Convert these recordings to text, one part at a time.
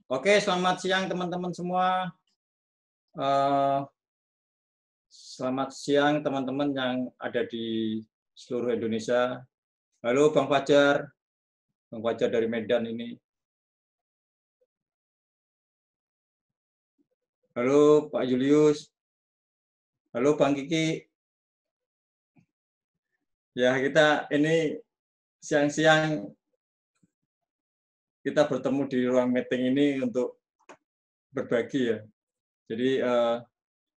Oke, selamat siang teman-teman semua. Selamat siang teman-teman yang ada di seluruh Indonesia. Halo Bang Fajar dari Medan ini. Halo Pak Julius. Halo Bang Kiki. Ya, kita ini siang-siang kita bertemu di ruang meeting ini untuk berbagi ya. Jadi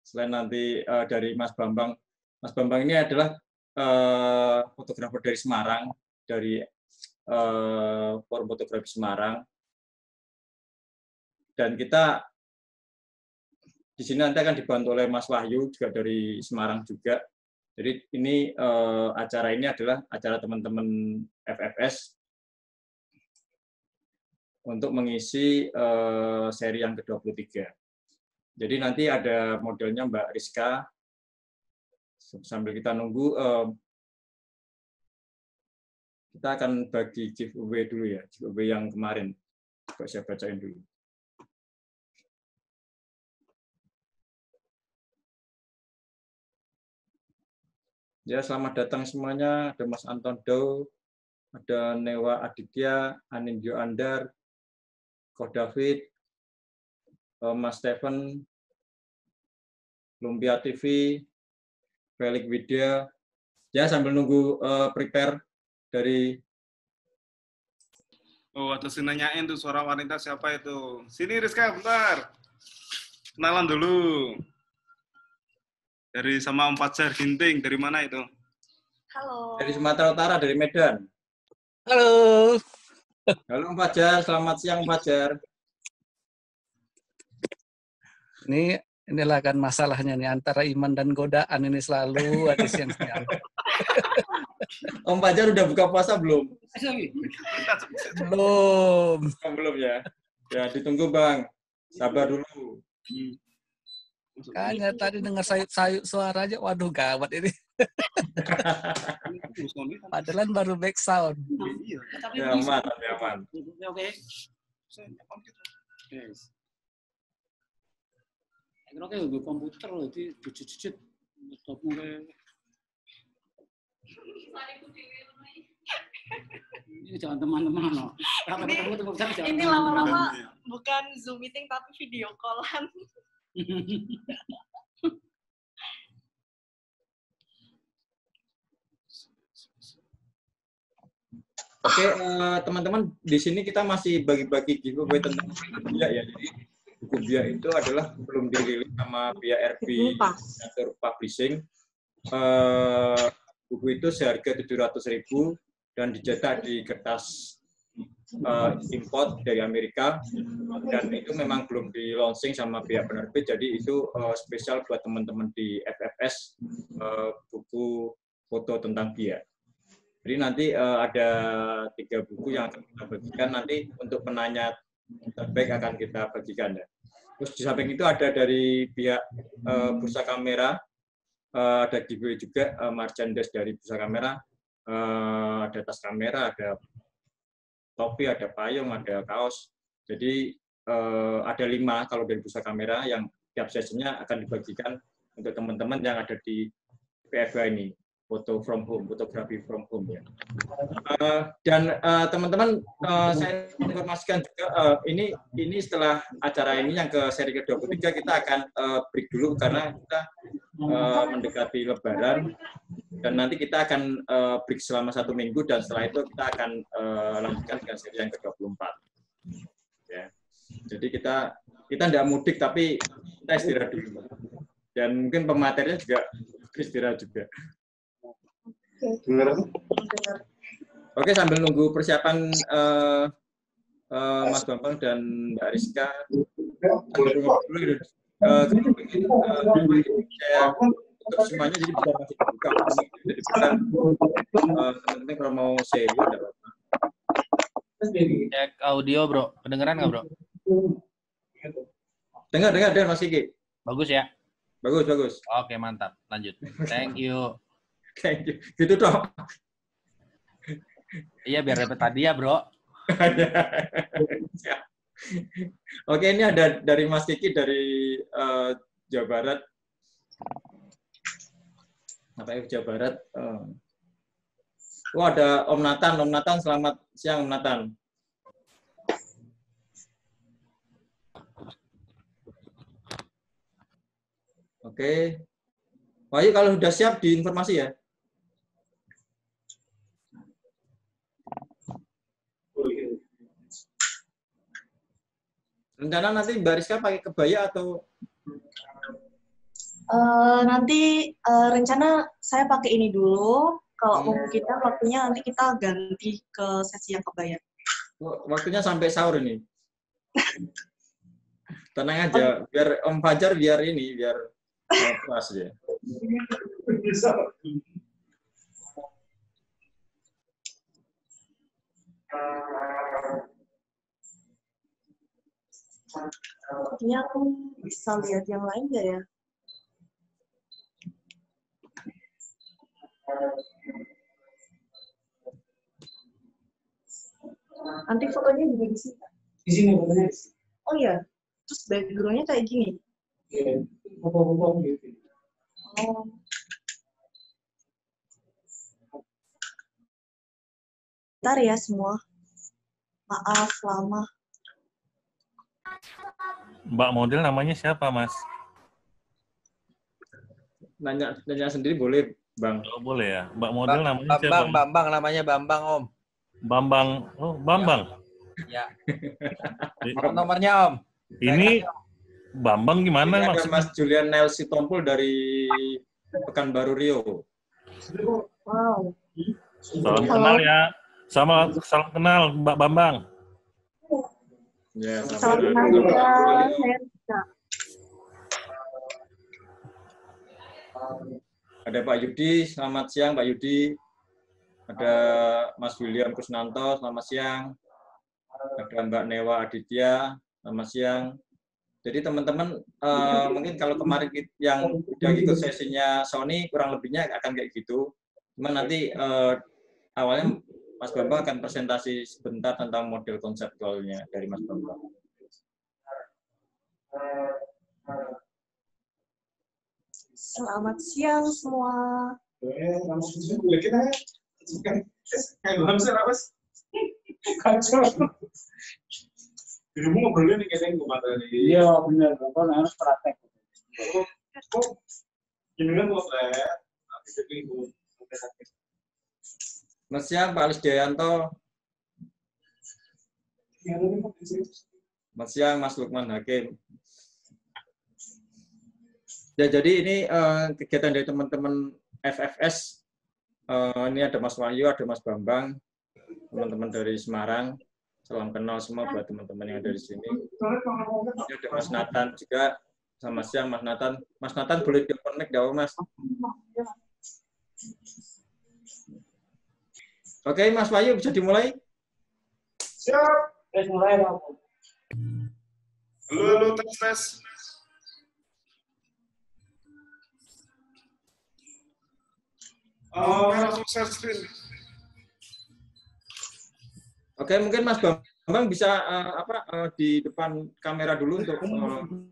selain nanti dari Mas Bambang ini adalah fotografer dari Semarang, dari Forum Fotografi Semarang. Dan kita di sini nanti akan dibantu oleh Mas Wahyu juga dari Semarang juga. Jadi ini acara ini adalah acara teman-teman FFS untuk mengisi seri yang ke-23. Jadi nanti ada modelnya Mbak Rizka. Sambil kita nunggu, kita akan bagi giveaway dulu ya, giveaway yang kemarin. Coba saya bacain dulu. Ya, selamat datang semuanya. Ada Mas Anton Dow, ada Newa Aditya, Anindyo Andar, Ko David, Mas Stephen, Lumpia TV, Felix Widya. Ya, sambil nunggu prepare dari... Oh, atau nanyain tuh suara wanita siapa itu. Sini Rizka, bentar. Kenalan dulu. Dari sama Om Fajar Ginting, dari mana itu? Halo. Dari Sumatera Utara, dari Medan. Halo. Halo Om Fajar, selamat siang Om Fajar. Inilah kan masalahnya nih, antara iman dan godaan ini selalu ada siang-siang. Om Fajar udah buka puasa belum? Belum. Belum ya? Ya, ditunggu Bang. Sabar dulu. Kayaknya tadi dengar sayup-sayup suara aja, waduh gawat ini. Padahal baru back sound. Ya, aman, aman. Oke. Oke, gue komputer loh, jadi cucut-cucut. Laptopmu kayak... Ini jangan teman-teman loh. Ini lama-lama bukan Zoom meeting tapi video call-an. Oke, teman-teman, di sini kita masih bagi-bagi giveaway tentang buku Bia ya. Jadi buku Bia itu adalah belum dirilis sama Bia RB atau Publishing. Buku itu seharga 700.000 dan dicetak di kertas import dari Amerika, dan itu memang belum di launching sama pihak penerbit, jadi itu spesial buat teman-teman di FFS, buku foto tentang Bia. Jadi nanti ada 3 buku yang akan kita bagikan, nanti untuk penanya terbaik akan kita bagikan ya. Terus di samping itu ada dari pihak Bursa Kamera, ada giveaway juga merchandise dari Bursa Kamera, ada tas kamera, ada topi, ada payung, ada kaos. Jadi ada 5 kalau dari Bursa Kamera yang tiap sesinya akan dibagikan untuk teman-teman yang ada di PFH ini, foto from home, fotografi from home ya. Dan teman-teman, saya informasikan juga ini setelah acara ini yang ke seri ke-23 kita akan break dulu karena kita mendekati Lebaran, dan nanti kita akan break selama 1 minggu, dan setelah itu kita akan lanjutkan dengan seri yang ke-24. Ya. Jadi kita tidak mudik, tapi kita istirahat dulu. Dan mungkin pematerinya juga istirahat juga. Oke, sambil nunggu persiapan Mas Bambang dan Mbak Rizka. Saya tutup semuanya, jadi bisa masih dibuka. Jadi bisa teman-teman kalau mau share tidak apa-apa. Cek audio bro, kedengeran nggak bro? Dengar Mas Kiki. Bagus ya? Bagus. Oke mantap, lanjut. Thank you. Gitu dong. Iya biar dapat tadi ya bro. Oke, ini ada dari Mas Kiki dari Jawa Barat. Apa ya Jawa Barat? Oh, ada Om Nathan. Om Nathan, selamat siang Om Nathan. Oke. Wahyu kalau sudah siap diinformasi ya. Rencana nanti Mbak Rizka pakai kebaya atau? Nanti rencana saya pakai ini dulu. Kalau memungkinkan waktunya nanti kita ganti ke sesi yang kebaya. Waktunya sampai sahur ini. Tenang aja, biar Om Fajar biar pas ya. Ini aku bisa lihat yang lain nggak ya? Nanti fotonya juga di sini. Di sini fotonya. Oh iya, terus background-nya kayak gini. Iya, foto-foto gitu. Oh. Bentar ya semua. Maaf lama. Mbak model namanya siapa, Mas? Nanya sendiri boleh, Bang. Oh, boleh ya. Mbak model namanya siapa? Bambang namanya Bambang, Om. Bambang. Oh, Bambang. Ya. Nomornya, Om. Ini Bambang gimana Ini ada maksudnya? Mas Julian Nelsi Tompul dari Pekanbaru Riau. Wow. Salam kenal ya. Salam kenal Mbak Bambang. Ya, Salam kenal juga. Saya Rizka. Ada Pak Yudi, selamat siang Pak Yudi. Ada Mas William Kusnanto, selamat siang. Ada Mbak Newa Aditya, selamat siang. Jadi teman-teman, mungkin kalau kemarin yang udah ikut sesinya Sony, kurang lebihnya akan kayak gitu. Cuman nanti awalnya Mas Bambang akan presentasi sebentar tentang model konseptualnya dari Mas Bambang. Selamat siang semua. Dirimu ngobrolin nih kayaknya gue materi. Iya benar, kan harus praktek. Ini kan potret, tapi jadi gue. Mas siang Pak Alis Jayanto. Mas siang Mas Lukman Hakim. Ya, jadi ini kegiatan dari teman-teman FFS. Ini ada Mas Wahyu, ada Mas Bambang, teman-teman dari Semarang. Salam kenal semua buat teman-teman yang ada di sini. Ini ada Mas Nathan juga. Selamat siang Mas Nathan. Mas Nathan boleh di-connect nggak Mas? Oke, Mas Wahyu bisa dimulai? Siap. Mulai lah. Halo, tes. Langsung share screen. Oke, mungkin Mas Bambang bisa di depan kamera dulu untuk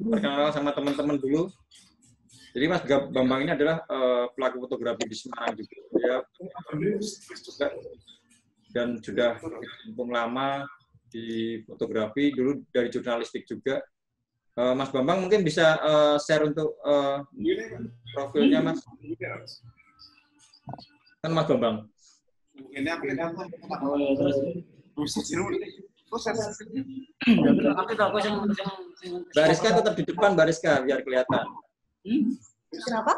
perkenalan sama teman-teman dulu. Jadi Mas Bambang ini adalah pelaku fotografi di Semarang juga, dan sudah berkecimpung lama di fotografi, dulu dari jurnalistik juga. Mas Bambang mungkin bisa share untuk profilnya, Mas. Kan Mas Bambang. Ini apa? Oh ya, terus. Mbak Rizka tetap di depan, Mbak Rizka, biar kelihatan. Kenapa?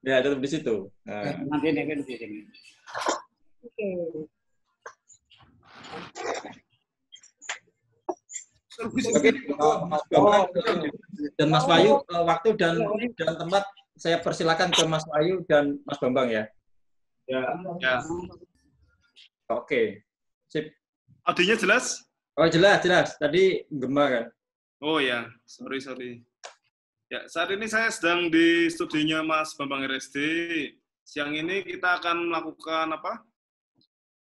Ya, tetap di situ. Nanti ini di sini. Oke. Oke, Mas Bambang dan Mas Wahyu, waktu dan tempat saya persilakan ke Mas Wahyu dan Mas Bambang ya. Ya. Oke, sip. Audionya jelas? Oh jelas. Tadi gema kan? Oh ya, sorry. Ya, saat ini saya sedang di studionya Mas Bambang RSD. Siang ini kita akan melakukan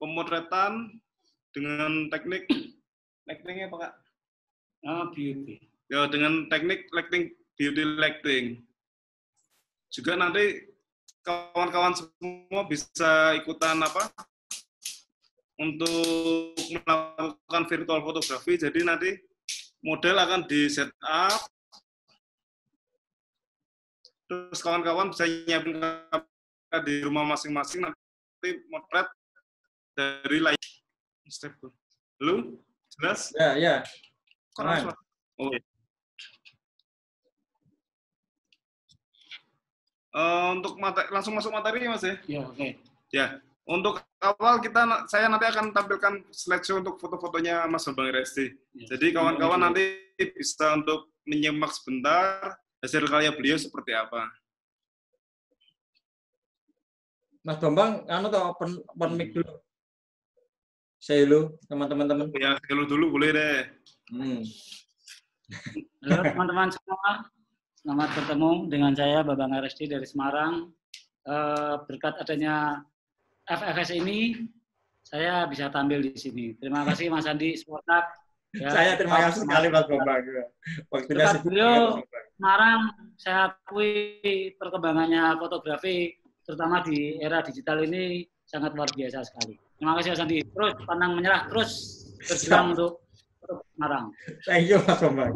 pemotretan dengan tekniknya apa Kak? beauty. Ya, dengan teknik lighting, beauty lighting. Juga nanti kawan-kawan semua bisa ikutan untuk melakukan virtual fotografi. Jadi nanti model akan di set up, terus kawan-kawan bisa nyiapin kamera di rumah masing-masing, nanti motret dari layar. Halo? Jelas? Ya. Kurang suara. Oh, ya. Untuk langsung masuk materi Mas ya? Ya, oke. Ya, untuk awal saya nanti akan tampilkan slideshow untuk foto-fotonya Mas Bambang Resti. Ya. Jadi kawan-kawan nanti bisa untuk menyimak sebentar hasil karya beliau seperti apa. Mas Bambang, open mic dulu. Say hello teman-teman. Ya, dulu boleh deh. Halo teman-teman semua, selamat bertemu dengan saya Bambang Resti dari Semarang. Berkat adanya FFS ini, saya bisa tampil di sini. Terima kasih Mas Andi Sportak. Ya, Saya terima kasih sekali Mas Bambang. Waktunya berkat beliau Semarang, saya akui perkembangannya fotografi, terutama di era digital ini sangat luar biasa sekali. Terima kasih Mas Andi. Terus pantang menyerah, terus berjuang untuk Semarang. Thank you Mas Bambang.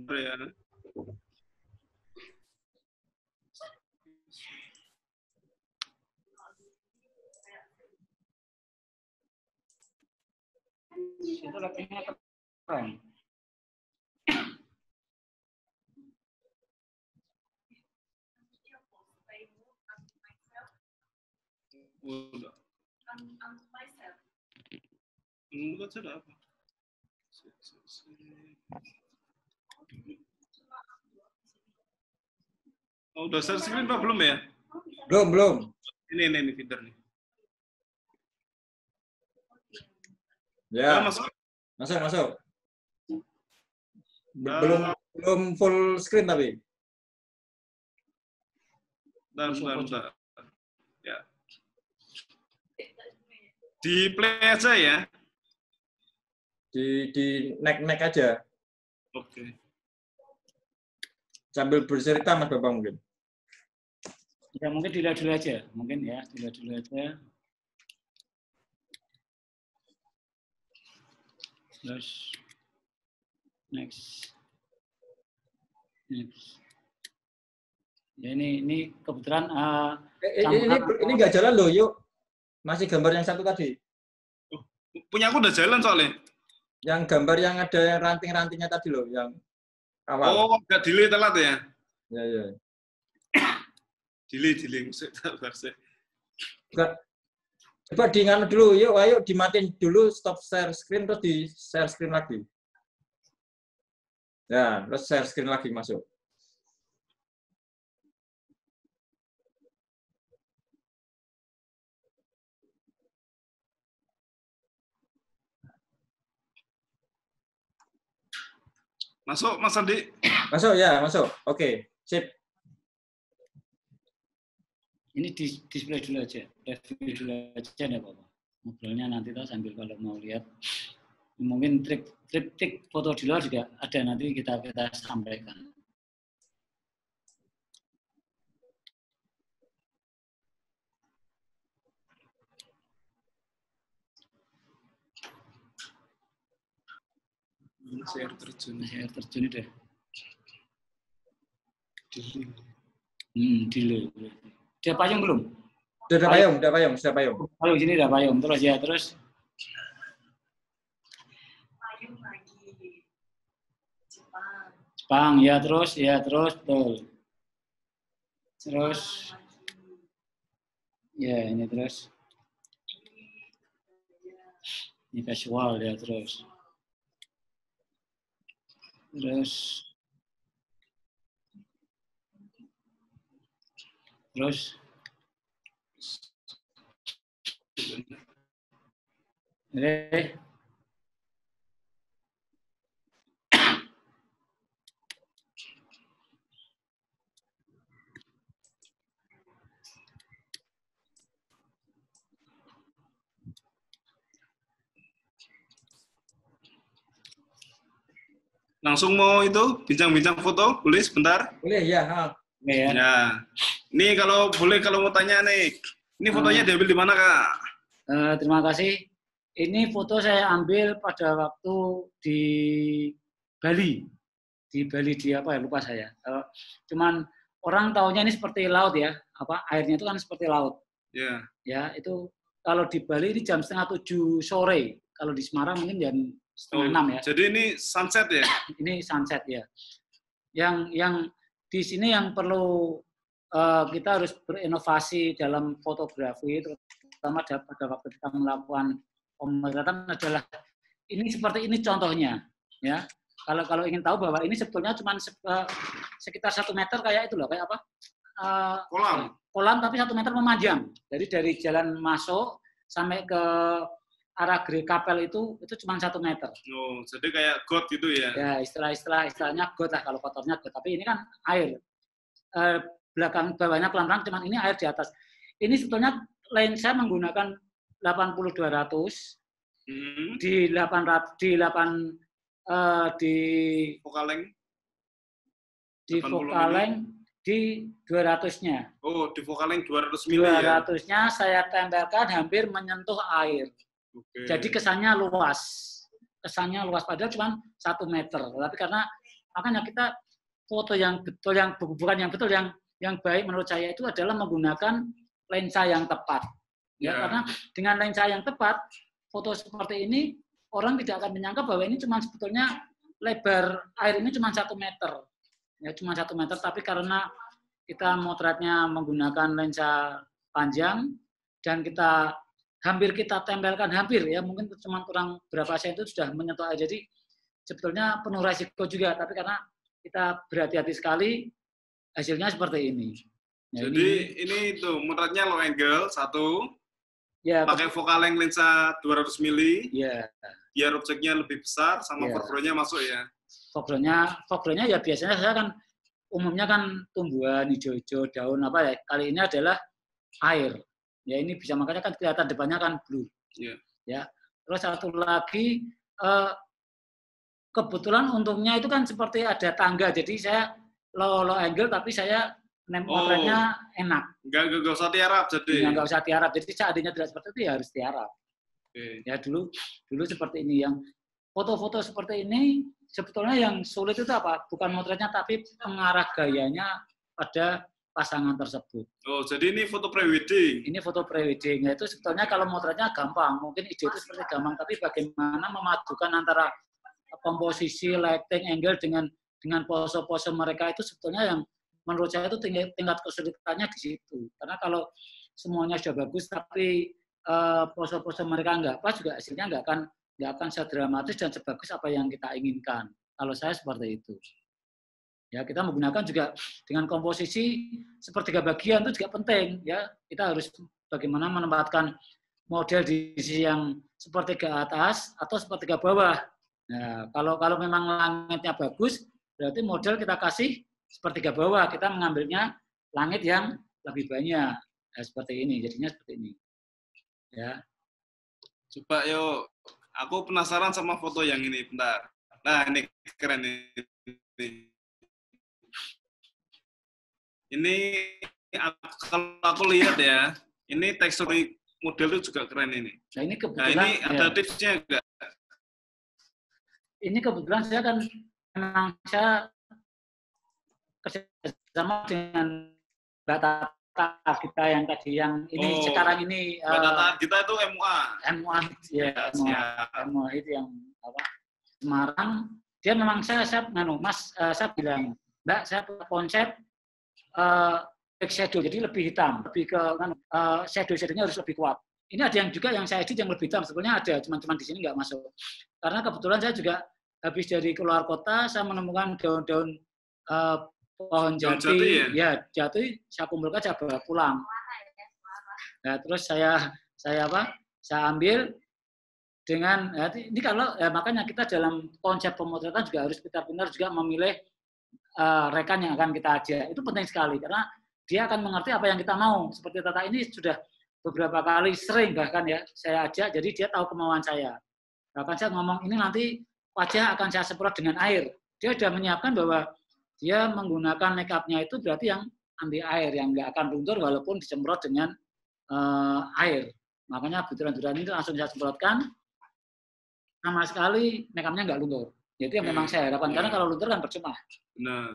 Ya. Itu lakinya keren. Udah. Enggak sudah apa? Oh, udah share screen Pak belum ya? Belum. Ini feeder nih. Ya. Masuk. Belum full screen tapi. Bentar. Ya. Di play aja ya. Di neck aja. Oke. Sambil bercerita Mas Bambang mungkin. Ya mungkin dilihat dulu aja, mungkin ya dilihat dulu aja. Terus next. Ya ini kebetulan ini nggak jalan loh, yuk. Masih gambar yang satu tadi. Punya aku udah jalan soalnya. Yang gambar yang ada ranting-rantingnya tadi loh, yang awal. Oh, nggak delay telat ya? Ya. Delay. Coba diingat dulu, yuk, ayo dimatiin dulu, stop share screen, terus di share screen lagi. Ya, terus share screen lagi masuk. Masuk, Mas Andi. Masuk. Oke, sip. ini display dulu aja, review dulu aja ya Bapak. Ngobrolnya nanti kita sambil kalau mau lihat. Mungkin trik foto di luar juga ada, nanti kita sampaikan. Air terjun deh. Delay. Udah payung belum? Sudah payung. Kalau sini udah payung, terus. Payung lagi. Jepang, ya terus, betul. Terus, ya ini terus. Ini casual ya terus. langsung mau itu bincang-bincang foto, boleh sebentar? Boleh ya. Ya. Ya. Ini kalau boleh kalau mau tanya nih, ini fotonya diambil di mana Kak? Terima kasih. Ini foto saya ambil pada waktu di Bali. Di Bali di apa ya, lupa saya. Cuman orang taunya ini seperti laut ya, airnya itu kan seperti laut. Ya. Ya, itu kalau di Bali ini jam 6:30 sore. Kalau di Semarang mungkin jam 5:30 ya. Jadi ini sunset ya? Ini sunset ya. Yang di sini yang perlu kita harus berinovasi dalam fotografi, terutama pada waktu kita melakukan pemotretan adalah ini seperti ini contohnya, ya. Kalau ingin tahu bahwa ini sebetulnya cuma sekitar 1 meter kayak itu loh, kayak apa? Kolam tapi 1 meter memanjang. Jadi dari jalan masuk sampai ke arah kapel itu cuma 1 meter. Oh, jadi kayak got gitu ya? Ya, istilahnya got lah kalau kotornya got. Tapi ini kan air. Bawahnya pelan-pelan, cuman ini air di atas. Ini sebetulnya lensa menggunakan 80-200 di 800 di Focalength di Focalength di 200-nya. Oh, di Focalength 200 mili ya? 200-nya saya tempelkan hampir menyentuh air. Okay. Jadi kesannya luas. Padahal cuma 1 meter. Tapi karena makanya kita foto yang betul, yang baik menurut saya itu adalah menggunakan lensa yang tepat. Ya, karena dengan lensa yang tepat, foto seperti ini orang tidak akan menyangka bahwa ini cuma sebetulnya lebar air ini cuma 1 meter. Ya, cuma 1 meter, tapi karena kita motretnya menggunakan lensa panjang dan kita tempelkan mungkin cuma kurang berapa sen itu sudah menyentuh air. Jadi sebetulnya penuh resiko juga, tapi karena kita berhati-hati sekali, hasilnya seperti ini. Ya, jadi ini tuh motretnya low angle 1, ya, pakai Focalength lensa 200 mili, ya, biar objeknya lebih besar sama foreground-nya masuk ya. Foreground-nya ya biasanya saya kan umumnya kan tumbuhan hijau-hijau, daun apa ya. Kali ini adalah air. Ya ini bisa, makanya kan kelihatan depannya kan blue. Yeah. Ya. Terus satu lagi kebetulan untungnya itu kan seperti ada tangga. Jadi saya low angle tapi saya motretnya enak. Enggak usah tiarap jadi. Enggak usah tiarap. Jadi seandainya tidak seperti itu ya harus tiarap. Okay. Ya dulu seperti ini. Yang foto-foto seperti ini sebetulnya yang sulit itu apa? Bukan motretnya tapi pengarah gayanya pada pasangan tersebut. Oh, jadi ini foto prewedding. Ini foto prewedding. Ya, itu sebetulnya kalau motretnya gampang. Mungkin ide itu seperti gampang, tapi bagaimana memadukan antara komposisi, lighting, angle dengan pose-pose mereka itu sebetulnya yang menurut saya itu tingkat kesulitannya di situ. Karena kalau semuanya sudah bagus tapi pose-pose mereka nggak pas juga hasilnya nggak akan sedramatis dan sebagus apa yang kita inginkan. Kalau saya seperti itu. Ya, kita menggunakan juga dengan komposisi sepertiga bagian itu juga penting. Ya, kita harus bagaimana menempatkan model di sisi yang sepertiga atas atau sepertiga bawah. Nah, kalau memang langitnya bagus, berarti model kita kasih sepertiga bawah. Kita mengambilnya langit yang lebih banyak. Nah, seperti ini, jadinya seperti ini. Ya. Coba yuk, aku penasaran sama foto yang ini, bentar. Nah, ini keren ini. Ini kalau aku lihat ya, ini tekstur model itu juga keren ini. Nah, ini kebetulan. Nah, ini ada tipsnya enggak? Ini kebetulan saya kan memang saya kerjasama dengan Mbak Tata kita yang tadi yang ini sekarang ini. Mbak Tata kita itu MUA. MUA ya, MUA itu yang apa? Semarang. Dia memang saya Mas, saya bilang, Mbak, saya punya konsep back shadow, jadi lebih hitam, lebih ke shadow-nya harus lebih kuat. Ini ada yang juga yang saya edit yang lebih hitam, sebenarnya ada, cuman di sini nggak masuk. Karena kebetulan saya juga habis dari keluar kota, saya menemukan daun-daun pohon jati, jati, saya kumpulkan, saya bawa pulang. Nah, terus saya ambil dengan ini kalau makanya kita dalam konsep pemotretan juga harus pintar-pintar juga memilih rekan yang akan kita ajak. Itu penting sekali karena dia akan mengerti apa yang kita mau. Seperti Tata ini sudah beberapa kali sering bahkan ya saya ajak, jadi dia tahu kemauan saya. Bahkan saya ngomong ini nanti wajah akan saya semprot dengan air. dia sudah menyiapkan bahwa dia menggunakan make up-nya itu berarti yang anti air, yang nggak akan luntur walaupun disemprot dengan air. Makanya butiran-butiran itu langsung saya semprotkan, sama sekali make up-nya nggak luntur. Itu yang memang saya harapkan, karena kalau luntur kan percuma. Nah,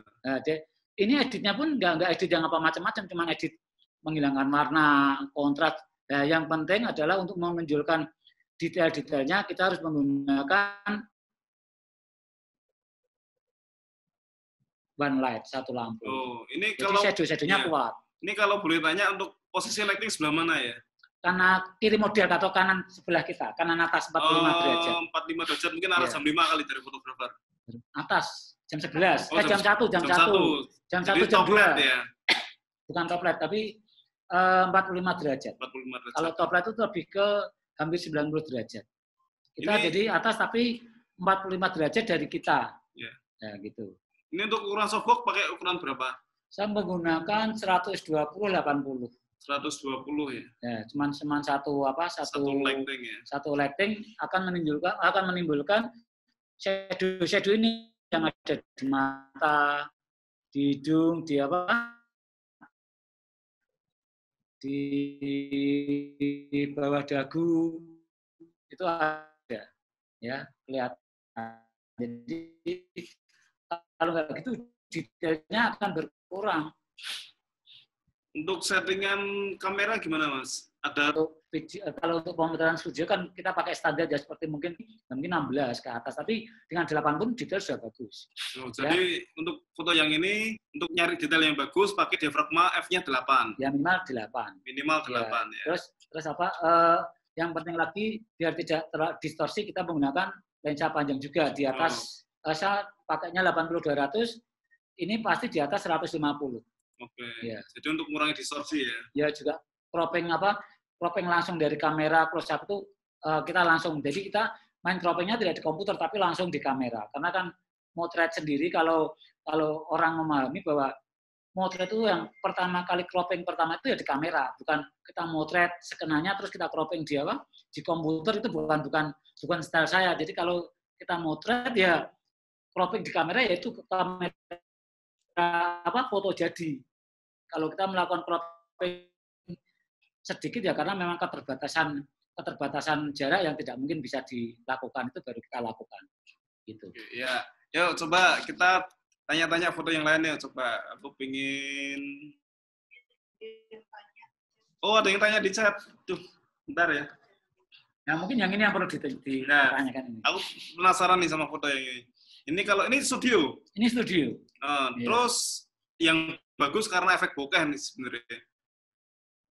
ini editnya pun nggak edit yang apa macam-macam, cuma edit menghilangkan warna, kontras. Nah, yang penting adalah untuk menunjukkan detail-detailnya, kita harus menggunakan one light, satu lampu. Oh, ini jadi kalau shadow-shadownya kuat. Ini kalau boleh tanya, untuk posisi lighting sebelah mana ya? Karena kiri model atau kanan sebelah kita, kanan atas 45 derajat. 45 derajat, mungkin arah jam 5 kali dari fotografer. Atas, jam 11. Jam 1. Jam 1, jam 2. Ya? Bukan top light, tapi 45 derajat. 45 derajat. Kalau top light itu lebih ke hampir 90 derajat. Kita ini, jadi atas tapi 45 derajat dari kita. Ya. Ya, gitu. Ini untuk ukuran softbox pakai ukuran berapa? Saya menggunakan 120/80. 120 ya. Ya, cuman satu lighting ya. Satu lighting akan menimbulkan shadow ini yang ada di mata, di hidung, di bawah dagu, itu ada, ya, kelihatan. Jadi kalau nggak gitu detailnya akan berkurang. Untuk settingan kamera gimana, Mas? Ada kalau untuk pemutaran studio kan kita pakai standar ya seperti mungkin 16 ke atas, tapi dengan 8 pun detail sudah bagus. Jadi untuk foto yang ini, untuk nyari detail yang bagus pakai diafragma f-nya 8. Ya minimal 8. Minimal 8 ya. Terus yang penting lagi biar tidak terdistorsi, kita menggunakan lensa panjang juga di atas. Saya pakainya 80-200, ini pasti di atas 150. Oke. Ya. Jadi untuk mengurangi distorsi ya. Ya juga cropping langsung dari kamera close up itu kita langsung. Jadi kita main croppingnya tidak di komputer tapi langsung di kamera. Karena kan motret sendiri kalau orang memahami bahwa motret itu yang pertama kali cropping pertama itu ya di kamera, bukan kita motret skenanya terus kita cropping di komputer, itu bukan style saya. Jadi kalau kita motret ya cropping di kamera yaitu kamera foto jadi. Kalau kita melakukan cropping sedikit ya karena memang keterbatasan jarak yang tidak mungkin bisa dilakukan, itu baru kita lakukan. Gitu. Ya, yuk coba kita tanya-tanya foto yang lainnya. Coba aku pingin. Oh, ada yang tanya di chat. Tuh, bentar ya. Nah, mungkin yang ini yang perlu ditanyakan ini. Aku penasaran nih sama foto yang ini. Ini kalau ini studio. Ini studio. Terus yang bagus karena efek bokeh nih sebenarnya.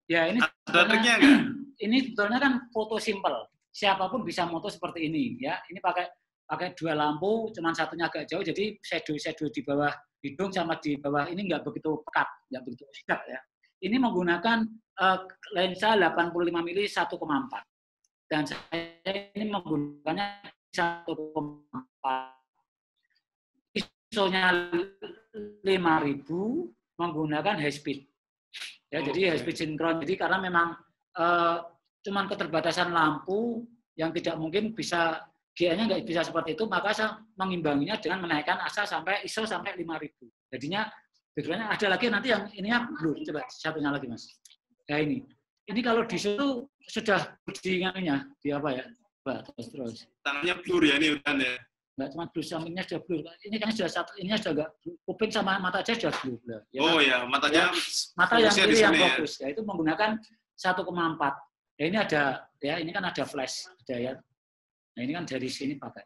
Ya, ini ada triknya nggak? Ini sebetulnya kan foto simple. Siapapun bisa moto seperti ini, ya. Ini pakai 2 lampu, cuman satunya agak jauh, jadi shadow di bawah hidung sama di bawah ini nggak begitu pekat, nggak begitu pekat ya. Ini menggunakan lensa 85 mm 1,4 dan saya ini menggunakannya 1,4. ISO-nya 5000, menggunakan high speed. Ya, jadi high speed sinkron. Jadi karena memang cuman keterbatasan lampu yang tidak mungkin bisa GA-nya nggak bisa seperti itu, maka saya mengimbanginya dengan menaikkan ASA sampai ISO sampai 5000. Jadinya background-nya ada lagi nanti yang ininya blur. Coba satunya lagi, Mas. Ya ini. Ini kalau di situ sudah di ingatnya, di apa ya? Terus. Tangannya blur ya ini udah ya. Nggak cuma blur, sampingnya sudah blur. Ini kan sudah satu, ininya sudah enggak, kuping sama mata aja sudah blur. Ya, oh ya, matanya ya, mata yang kiri yang fokus. Ya. Ya, itu menggunakan 1,4. Ya ini ada, ya ini kan ada flash, ada ya. Nah ini kan dari sini pakai.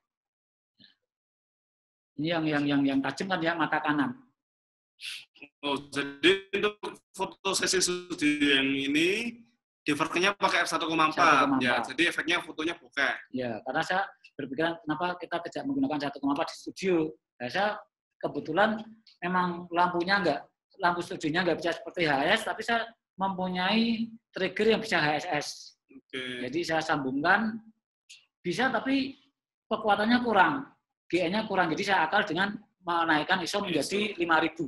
Ini yang tajam kan ya mata kanan. Oh, jadi untuk foto sesi studio yang ini diverternya pakai f1,4. Ya, jadi efeknya fotonya bokeh. Ya, karena saya berpikiran kenapa kita tidak menggunakan 1,4 di studio. Nah, saya kebetulan memang lampu studionya nggak bisa seperti HS, tapi saya mempunyai trigger yang bisa HSS. Okay. Jadi saya sambungkan bisa, tapi kekuatannya kurang, GA-nya kurang. Jadi saya akal dengan menaikkan ISO menjadi 5000.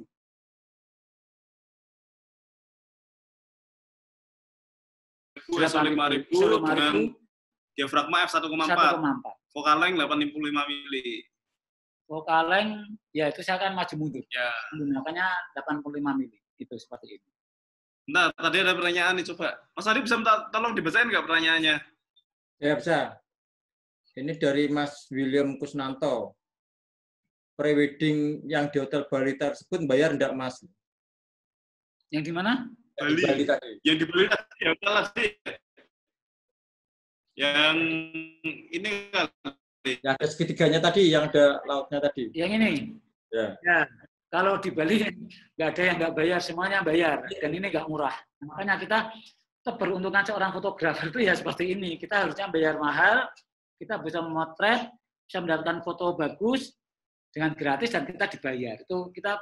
ISO 5000 dengan diafragma f1,4. Focal length 85 mm. focal length, ya itu saya akan maju mundur. Ya. Menggunakannya 85 mili. Itu seperti itu. Nah, tadi ada pertanyaan nih, coba. Mas Adi bisa tolong dibacain nggak pertanyaannya? Ya, bisa. Ini dari Mas William Kusnanto. Prewedding yang di Hotel Bali tersebut bayar enggak, Mas? Yang di mana? Bali. Di Bali tadi. Yang di Bali tadi, ya tadi. Yang ini kali. Ya, ada segitiganya tadi, yang ada lautnya tadi. Yang ini. Ya. Kalau di Bali nggak ada yang nggak bayar, semuanya bayar. Dan ini nggak murah. Makanya kita keberuntungan seorang fotografer itu ya seperti ini. Kita harusnya bayar mahal, kita bisa memotret, bisa mendapatkan foto bagus dengan gratis dan kita dibayar. Itu kita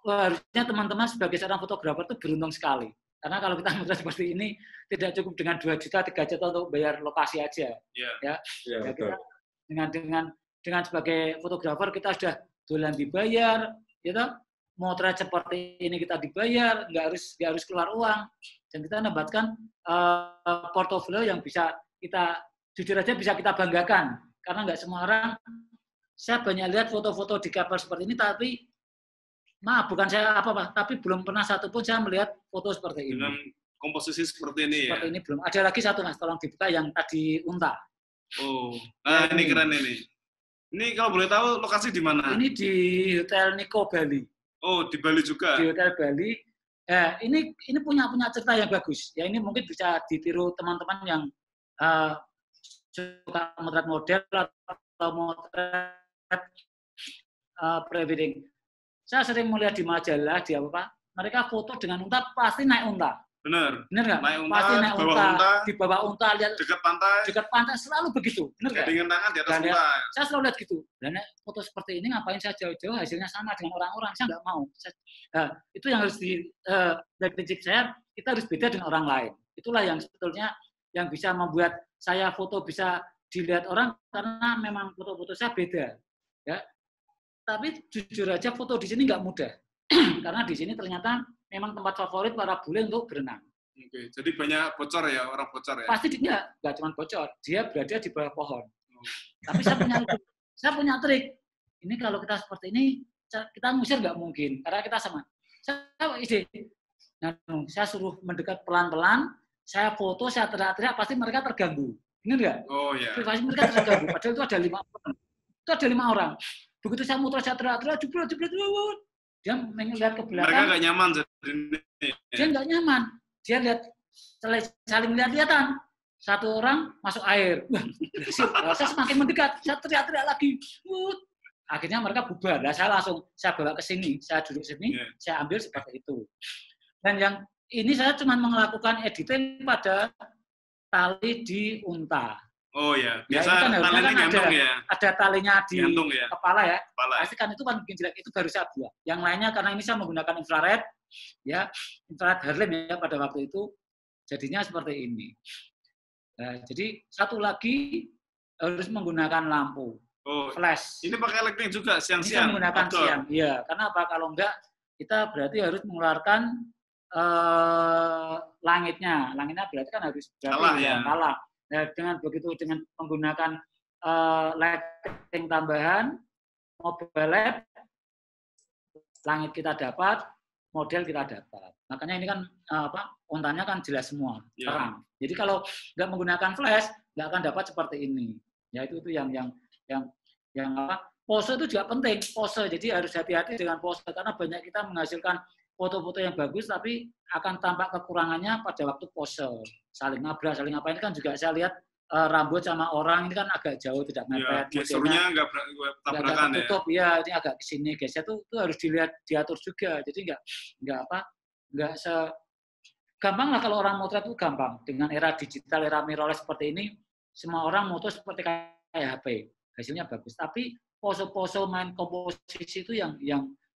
harusnya teman-teman sebagai seorang fotografer itu beruntung sekali. Karena kalau kita motret seperti ini tidak cukup dengan 2 juta, 3 juta untuk bayar lokasi aja. Yeah. Ya, betul. Kita dengan sebagai fotografer kita sudah dolan dibayar, gitu. Motret seperti ini kita dibayar, nggak harus keluar uang, dan kita mendapatkan portofolio yang bisa kita jujur aja bisa kita banggakan, karena nggak semua orang. Saya banyak lihat foto-foto di kapal seperti ini, tapi maaf bukan saya apa-apa, tapi belum pernah satupun saya melihat foto seperti ini. Dengan komposisi seperti ini seperti ya. ini belum. Ada lagi satu Mas, tolong dibuka yang tadi unta. Oh, nah ini keren ini. Ini kalau boleh tahu lokasi di mana? Ini di Hotel Nico Bali. Oh, di Bali juga. Di Hotel Bali. Ini punya cerita yang bagus. Ya ini mungkin bisa ditiru teman-teman yang suka motret model atau motret prewedding. Saya sering melihat di majalah di apa? Mereka foto dengan unta pasti naik unta. Benar. Benar nggak? Naik unta, Pasti naik di bawah unta, lihat dekat pantai selalu begitu. Benar nggak? dengan tangan di atas unta. Saya selalu lihat gitu. Dan foto seperti ini ngapain saya jauh-jauh, hasilnya sama dengan orang-orang. Saya nggak mau. Itu yang harus dari prinsip saya, kita harus beda dengan orang lain. Itulah yang sebetulnya yang bisa membuat saya foto bisa dilihat orang, karena memang foto-foto saya beda. Ya. Tapi jujur aja foto di sini nggak mudah. Karena di sini ternyata memang tempat favorit para bule untuk berenang. Oke, jadi banyak bocor ya, orang bocor ya? Pasti dia nggak cuma bocor, dia berada di bawah pohon. Tapi saya punya trik. Ini kalau kita seperti ini, kita ngusir nggak mungkin, karena kita sama. Saya suruh mendekat pelan-pelan, saya foto, saya teriak-teriak, pasti mereka terganggu. Ingat nggak? Oh iya. Pasti mereka terganggu. Padahal itu ada 5 orang. Itu ada 5 orang. Begitu saya muter, saya teriak-teriak, jebret, dia melihat ke belakang. Mereka nggak nyaman. Dia nggak nyaman. Dia lihat saling lihat-lihatan. Satu orang masuk air. Saya semakin mendekat. Saya teriak-teriak lagi. Akhirnya mereka bubar. Nah, saya bawa ke sini. Saya duduk sini. Saya ambil seperti itu. Dan yang ini saya cuma melakukan editing pada tali di unta. Oh ya, biasa kan talinya gantung ya. Ada talinya di gantung, ya. Kepala ya. Pasti kan itu kan bikin jelek, itu baru saya buat. Yang lainnya karena ini saya menggunakan infrared, ya infrared Harlem ya pada waktu itu, jadinya seperti ini. Nah, jadi satu lagi harus menggunakan lampu flash. Ini pakai lighting juga siang-siang. Ini saya menggunakan siang, iya. Karena apa? Kalau enggak kita berarti harus mengeluarkan langitnya. Langitnya berarti kan harus kalah. Nah, dengan begitu, dengan menggunakan lighting tambahan, mobile lab, langit kita dapat, model kita dapat. Makanya ini kan untanya kan jelas semua, terang. Jadi kalau nggak menggunakan flash, nggak akan dapat seperti ini. Ya itu yang pose itu juga penting, pose. Jadi harus hati-hati dengan pose, karena banyak kita menghasilkan foto-foto yang bagus, tapi akan tampak kekurangannya pada waktu pose. Saling nabrak, saling apa, ini kan juga saya lihat rambut sama orang ini kan agak jauh, tidak mepet. Gesernya nggak tabrakan ya. Tutup, ya ini agak kesini, geser itu harus dilihat, diatur juga. Jadi nggak gampang lah kalau orang motret itu gampang. Dengan era digital, era mirrorless seperti ini, semua orang moto seperti kayak HP, hasilnya bagus. Tapi pose-pose main komposisi itu yang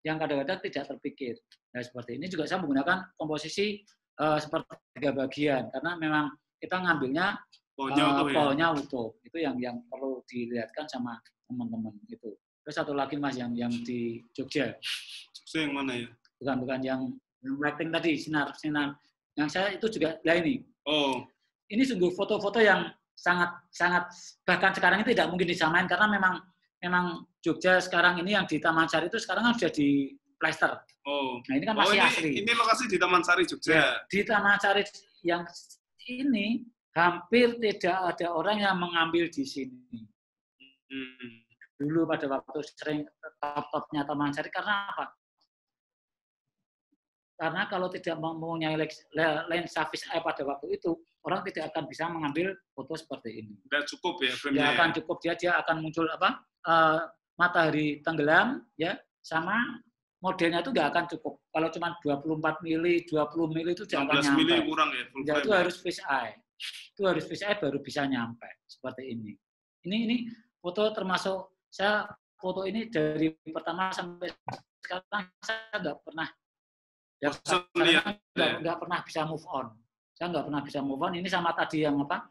kadang-kadang tidak terpikir. Nah, seperti ini juga saya menggunakan komposisi seperti 3 bagian, karena memang kita ngambilnya pohonnya utuh. Itu yang perlu dilihatkan sama teman-teman itu. Terus satu lagi Mas yang di Jogja. Jogja yang mana ya? Bukan yang lighting tadi, sinar. Yang saya itu juga ini. Oh. Ini sungguh foto-foto yang sangat bahkan sekarang ini tidak mungkin disamain, karena memang memang Jogja sekarang ini yang di Taman Sari itu sekarang kan sudah di plester. Oh. Nah, ini kan masih asli. Ini lokasi di Taman Sari Jogja. Ya, di Taman Sari yang ini hampir tidak ada orang yang mengambil di sini. Dulu pada waktu sering top-topnya Taman Sari, karena apa? Karena kalau tidak mempunyai lensa fisheye pada waktu itu, orang tidak akan bisa mengambil foto seperti ini. Tidak cukup ya frame-nya. Dia akan cukup, dia akan muncul apa? Matahari tenggelam, ya, sama modelnya itu nggak akan cukup. Kalau cuma 24 mili, 20 mili itu jangan nyampe. 16 mili kurang ya, full frame. Itu harus fisheye. Itu harus fisheye baru bisa nyampe seperti ini. Ini foto termasuk saya foto ini dari pertama sampai sekarang saya nggak pernah nggak pernah bisa move on. Saya nggak pernah bisa move on. Ini sama tadi yang apa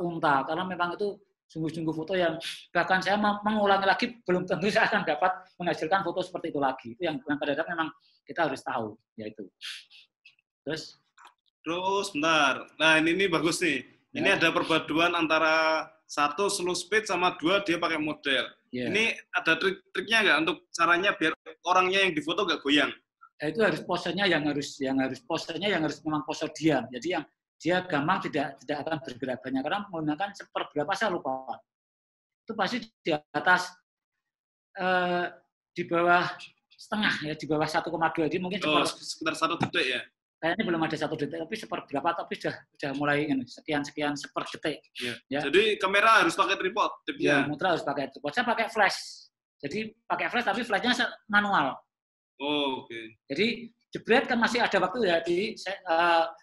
unta, karena memang itu sungguh-sungguh foto yang bahkan saya mengulangi lagi belum tentu saya akan dapat menghasilkan foto seperti itu lagi. Itu yang kadang-kadang memang kita harus tahu, yaitu. Terus bentar. Nah ini bagus nih. Ya. Ini ada perpaduan antara satu slow speed sama dua dia pakai model. Ya. Ini ada trik-triknya nggak untuk caranya biar orangnya yang difoto nggak goyang? Itu harus posenya yang harus memang pose diam. Jadi yang dia gampang tidak akan bergerak banyak karena menggunakan seperberapa saya lupa. Itu pasti di atas di bawah setengah ya, di bawah 1,2. Jadi mungkin sekitar 1 detik ya. Kayaknya belum ada 1 detik, tapi seperberapa, tapi sudah mulai sekian seper detik. Ya. Ya. Jadi kamera harus pakai tripod. Ya, mutra harus pakai tripod. Saya pakai flash. Jadi pakai flash, tapi flashnya manual. Oh, oke. Jadi jebret kan masih ada waktu ya. Jadi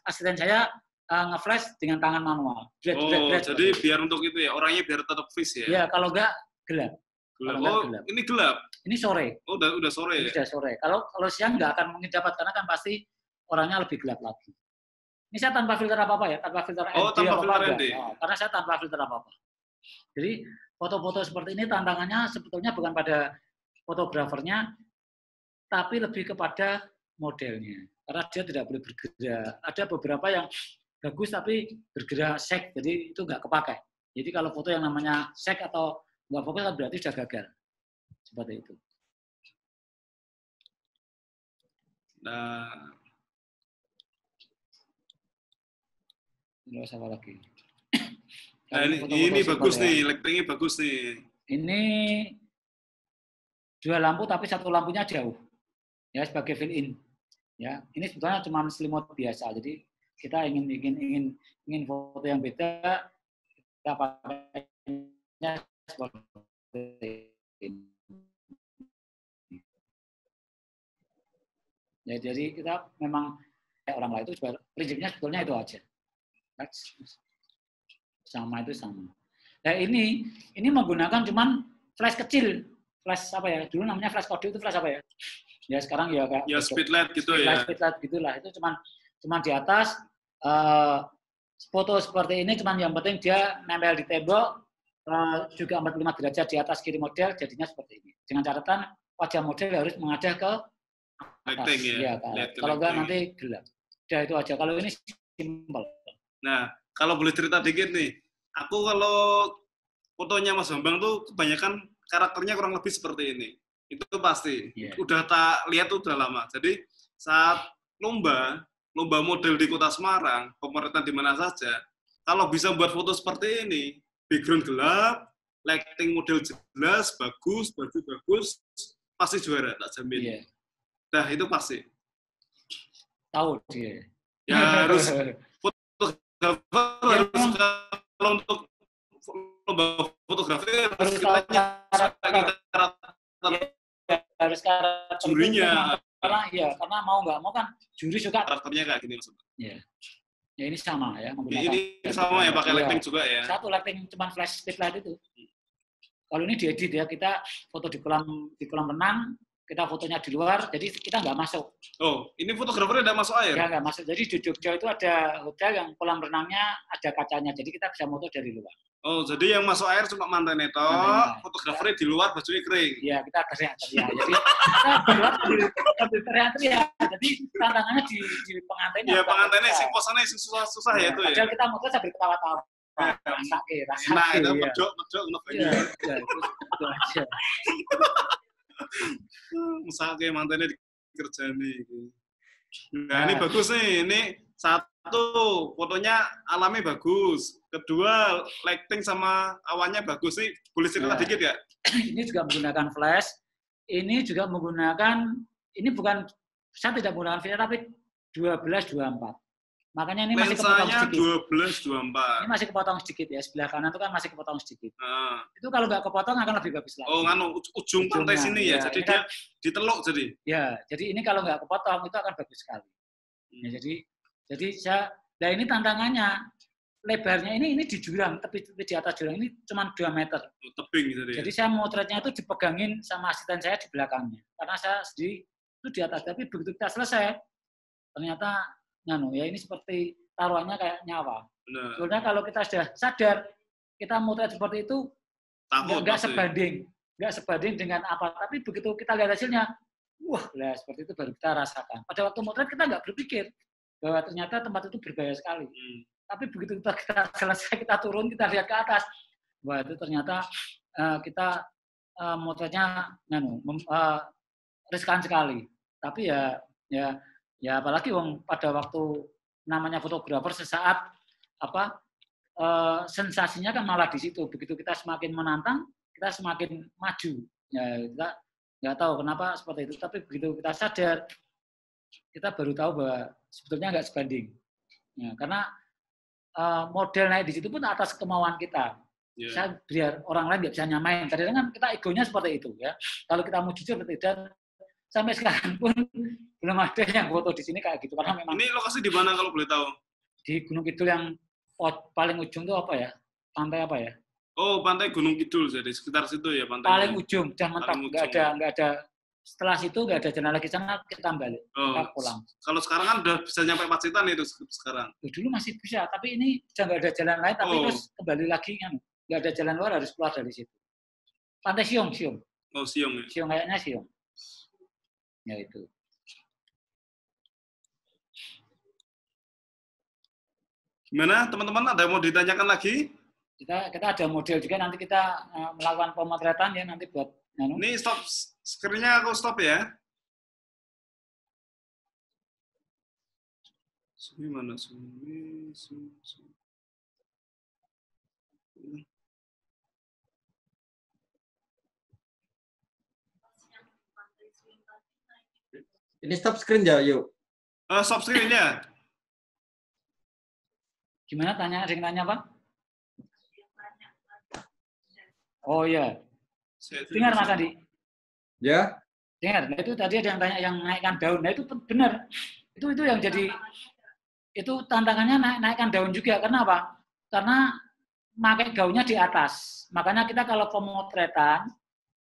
asisten saya nge-flash dengan tangan manual. Jebret. Jadi biar untuk itu ya, orangnya biar tetap freeze ya. Iya, kalau enggak gelap. Gelap. Ini gelap. Ini sore. Oh, udah sore ya. Sudah sore. Kalau siang enggak akan mungkin dapat karena kan pasti orangnya lebih gelap lagi. Ini saya tanpa filter apa-apa ya, tanpa filter ND apa-apa. Karena saya tanpa filter apa-apa. Jadi foto-foto seperti ini tantangannya sebetulnya bukan pada fotografernya, tapi lebih kepada modelnya. Karena dia tidak boleh bergerak. Ada beberapa yang bagus tapi bergerak shake, jadi itu nggak kepakai. Jadi kalau foto yang namanya shake atau nggak fokus berarti sudah gagal. Seperti itu. Nah, terus apa lagi? Nah, ini bagus nih, lightingnya bagus nih. Ini 2 lampu tapi 1 lampunya jauh. Ya, sebagai fill-in. Ya, ini sebetulnya cuma selimut biasa. Jadi kita ingin foto yang beda, kita pakainya seperti ini. Ya, jadi kita memang kayak orang lain itu prinsipnya sebetulnya itu aja. Sama. Nah ini menggunakan cuman flash kecil, flash apa ya? Dulu namanya flash kode itu flash apa ya? Ya sekarang ya kayak. Ya speedlight gitu ya. Speedlight gitulah. Itu cuman di atas foto seperti ini cuman yang penting dia nempel di tembok juga 45 derajat di atas kiri model jadinya seperti ini. Dengan catatan wajah model harus menghadap ke atas. Lighting ya. Kalau enggak nanti gelap. Udah itu aja. Kalau ini simpel. Nah, kalau boleh cerita dikit nih, aku kalau fotonya Mas Bambang tuh kebanyakan karakternya kurang lebih seperti ini. Itu pasti. Yeah. Udah tak lihat tuh udah lama. Jadi saat lomba model di Kota Semarang, pemotretan di mana saja, kalau bisa buat foto seperti ini, background gelap, lighting model jelas, bagus, baju bagus, pasti juara, tak jamin. Yeah. Nah, itu pasti. Tahu dia. Ya harus harus kalau untuk lomba fotografi harus karakter jurinya karena mau nggak mau kan juri suka karakternya kayak gini maksudnya. Ya ini sama ya ini sama ya pakai lighting juga ya. Satu lighting cuma flash speedlight itu. Kalau ini diedit ya, kita foto di kolam renang, kita fotonya di luar, jadi kita nggak masuk. Oh, ini fotografernya nggak masuk air? Ya, nggak masuk. Jadi di Jogja itu ada hotel yang kolam renangnya ada kacanya, jadi kita bisa foto dari luar. Oh, jadi yang masuk air cuma mantan itu, fotografernya di luar bajunya kering? Iya, kita teriak-teriak. Jadi kita di luar sambil teriak-teriak. Jadi tantangannya di pengantinnya. Iya, pengantinnya sih posannya susah ya itu ya. Padahal kita foto sambil ketawa-tawa. Rasa itu mejok. Iya. Itu aja. Mesake mantannya dikerjani. Nah, ini bagus nih. Ini satu, fotonya alami bagus. Kedua, lighting sama awannya bagus nih. Boleh cerita dikit ya? Ini juga menggunakan flash. Ini juga menggunakan, ini bukan, saya tidak menggunakan video, tapi 12-24. Makanya ini masih kepotong Lensanya sedikit. 12-24. Ini masih kepotong sedikit ya. Sebelah kanan itu kan masih kepotong sedikit. Nah. Itu kalau nggak kepotong akan lebih bagus lagi. Oh, nganu ujung pantai sini ya. Jadi dia diteluk jadi. Ya, jadi ini kalau nggak kepotong itu akan bagus sekali. Ya, jadi saya, nah ini tantangannya. Lebarnya ini di jurang, tepi di atas jurang ini cuma 2 meter. Tebing gitu ya. Jadi saya motretnya itu dipegangin sama asisten saya di belakangnya. Karena saya sendiri itu di atas. Tapi begitu kita selesai, ternyata ya ini seperti taruhannya kayak nyawa. Sebenarnya kalau kita sudah sadar, kita motret seperti itu nggak sebanding dengan apa. Tapi begitu kita lihat hasilnya, wah, seperti itu baru kita rasakan. Pada waktu motret kita nggak berpikir bahwa ternyata tempat itu berbahaya sekali. Tapi begitu kita selesai, kita turun, kita lihat ke atas, wah itu ternyata kita motretnya riskan sekali. Tapi ya apalagi pada waktu namanya fotografer sesaat sensasinya kan malah di situ. Begitu kita semakin menantang, kita semakin maju. Ya kita nggak tahu kenapa seperti itu. Tapi begitu kita sadar, kita baru tahu bahwa sebetulnya nggak sebanding. Ya, karena model naik di situ pun atas kemauan kita. Yeah. Saya biar orang lain nggak bisa nyamain. Kadang-kadang kan kita egonya seperti itu ya. Kalau kita mau jujur seperti itu, dan sampai sekarang pun belum ada yang foto di sini kayak gitu. Karena memang. Ini lokasi di mana kalau boleh tahu? Di Gunung Kidul yang paling ujung itu apa ya? Pantai apa ya? Oh, pantai Gunung Kidul, jadi sekitar situ ya pantai. Paling ujung, jangan mentok. Nggak ada. Setelah situ nggak ada jalan lagi sana, kita balik, kita pulang. Kalau sekarang kan udah bisa nyampe Pacitan itu sekarang. Dulu masih bisa, tapi ini sudah nggak ada jalan lain, tapi terus kembali lagi kan nggak ada jalan luar, harus keluar dari situ. Pantai Siung. Oh, Siung ya. Siung kayaknya Siung. Ya itu. Gimana teman-teman? Ada yang mau ditanyakan lagi? Kita ada model juga, nanti kita melakukan pemotretan ya nanti buat. Ini stop screen-nya, aku stop ya. Gimana? Ini stop screen ya, yuk. Stop screen-nya. Gimana tanya? Ada yang tanya, Pak? Oh iya. Dengar Mas Andi? Ya. Dengar. Nah, itu tadi ada yang tanya yang naikkan daun. Nah itu benar. Itu yang jadi itu tantangannya naikkan daun juga. Kenapa? Karena pakai gaunnya di atas. Makanya kita kalau pemotretan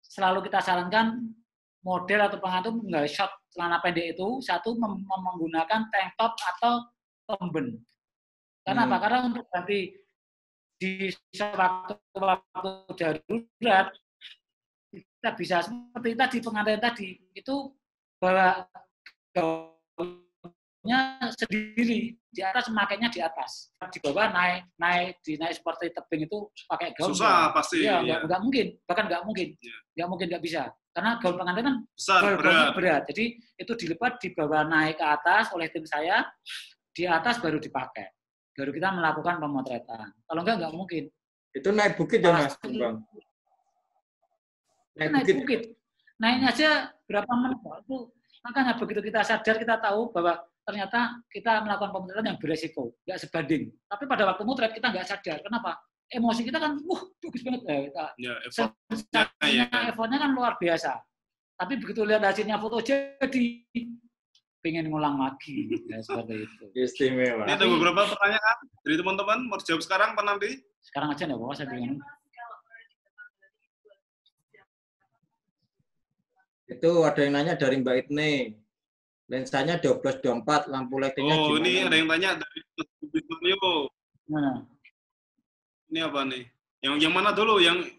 selalu kita sarankan model atau pengantin nggak shot celana pendek itu satu menggunakan tank top atau pemben. Kenapa? Karena untuk ganti di waktu darurat kita bisa seperti tadi pengantin tadi itu bawa gaunnya sendiri di atas, makainya di atas, di bawah naik seperti tebing itu pakai gaun susah pasti ya, nggak mungkin, bahkan nggak mungkin nggak bisa karena gaun pengantin kan berat, jadi itu dilipat dibawa naik ke atas oleh tim saya, di atas baru dipakai, baru kita melakukan pemotretan. Kalau nggak mungkin. Itu naik bukit ya Mas Bang? Naik bukit. Naiknya aja berapa menit. Itu makanya begitu kita sadar, kita tahu bahwa ternyata kita melakukan pemotretan yang beresiko, nggak sebanding. Tapi pada waktu motret kita nggak sadar. Kenapa? Emosi kita kan, bagus banget. Effortnya kan luar biasa. Tapi begitu lihat hasilnya foto jadi pengen ngulang lagi, ya, seperti itu. Istimewa. Ini ada beberapa pertanyaan dari teman-teman. Mau jawab sekarang apa nanti? Sekarang aja nggak apa-apa, saya bingung. Itu ada yang nanya dari Mbak Itne. Lensanya 12-24, lampu lightingnya gimana? Ini ada yang tanya dari Mario. Mana? Ini apa nih? Yang mana dulu? Yang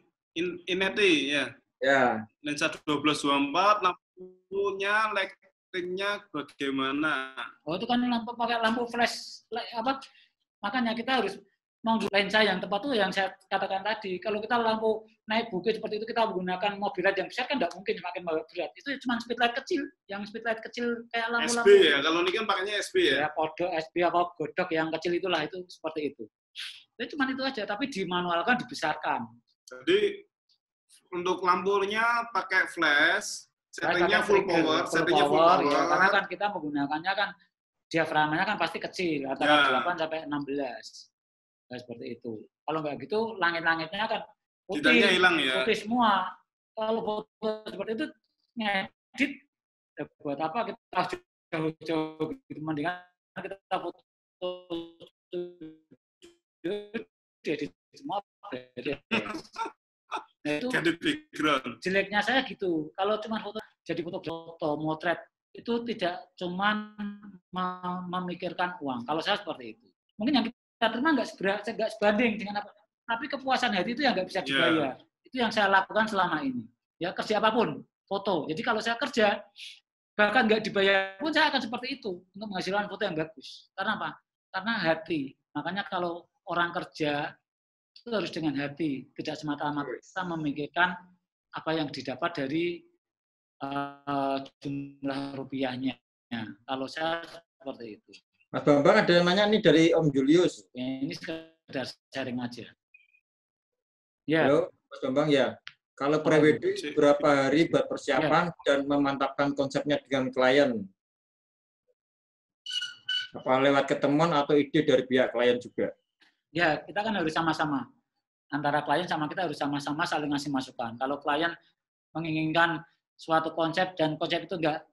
Ineti ya? Ya. Lensa 12-24, lampunya lightingnya bagaimana? Oh itu kan pakai lampu flash, apa? Makanya kita harus lensa yang tepat tuh yang saya katakan tadi. Kalau kita lampu naik bukit seperti itu, kita menggunakan mobil light yang besar kan nggak mungkin semakin berat. Itu cuma speed light kecil, yang speed light kecil kayak lampu-lampu. SB ya, kalau ini kan pakainya SB ya. Ya, kodok SB apa godok yang kecil itulah, itu seperti itu. Itu cuma itu aja, tapi dimanualkan, dibesarkan. Jadi untuk lampunya pakai flash, settingnya full power, settingnya full power. Ya, karena kan kita menggunakannya kan diaframanya kan pasti kecil, antara 8 sampai 16. Nah, seperti itu. Kalau nggak gitu, langit-langitnya kan putih, hilang ya. putih semua. Kalau foto seperti itu ngedit, ya buat apa kita jauh-jauh gitu, mendingan kita foto edit semua. Nah, itu jeleknya saya gitu. Kalau cuma foto jadi foto motret itu tidak cuma memikirkan uang. Kalau saya seperti itu. Mungkin yang kita terima nggak sebanding dengan apa, tapi kepuasan hati itu yang nggak bisa dibayar. Itu yang saya lakukan selama ini. Ya, kerja apapun, foto. Jadi kalau saya kerja, bahkan nggak dibayar pun saya akan seperti itu untuk menghasilkan foto yang bagus. Karena apa? Karena hati. Makanya kalau orang kerja itu harus dengan hati, tidak semata-mata kita memikirkan apa yang didapat dari jumlah rupiahnya. Kalau saya seperti itu. Mas Bambang, ada yang nanya nih dari Om Julius. Ya, ini sekedar sharing aja. Ya. Halo, Mas Bambang ya. Kalau pre-wedding berapa hari buat persiapan dan memantapkan konsepnya dengan klien? Apa lewat ketemuan atau ide dari pihak klien juga? Ya, kita kan harus sama-sama. Antara klien sama kita harus sama-sama saling ngasih masukan. Kalau klien menginginkan suatu konsep dan konsep itu enggak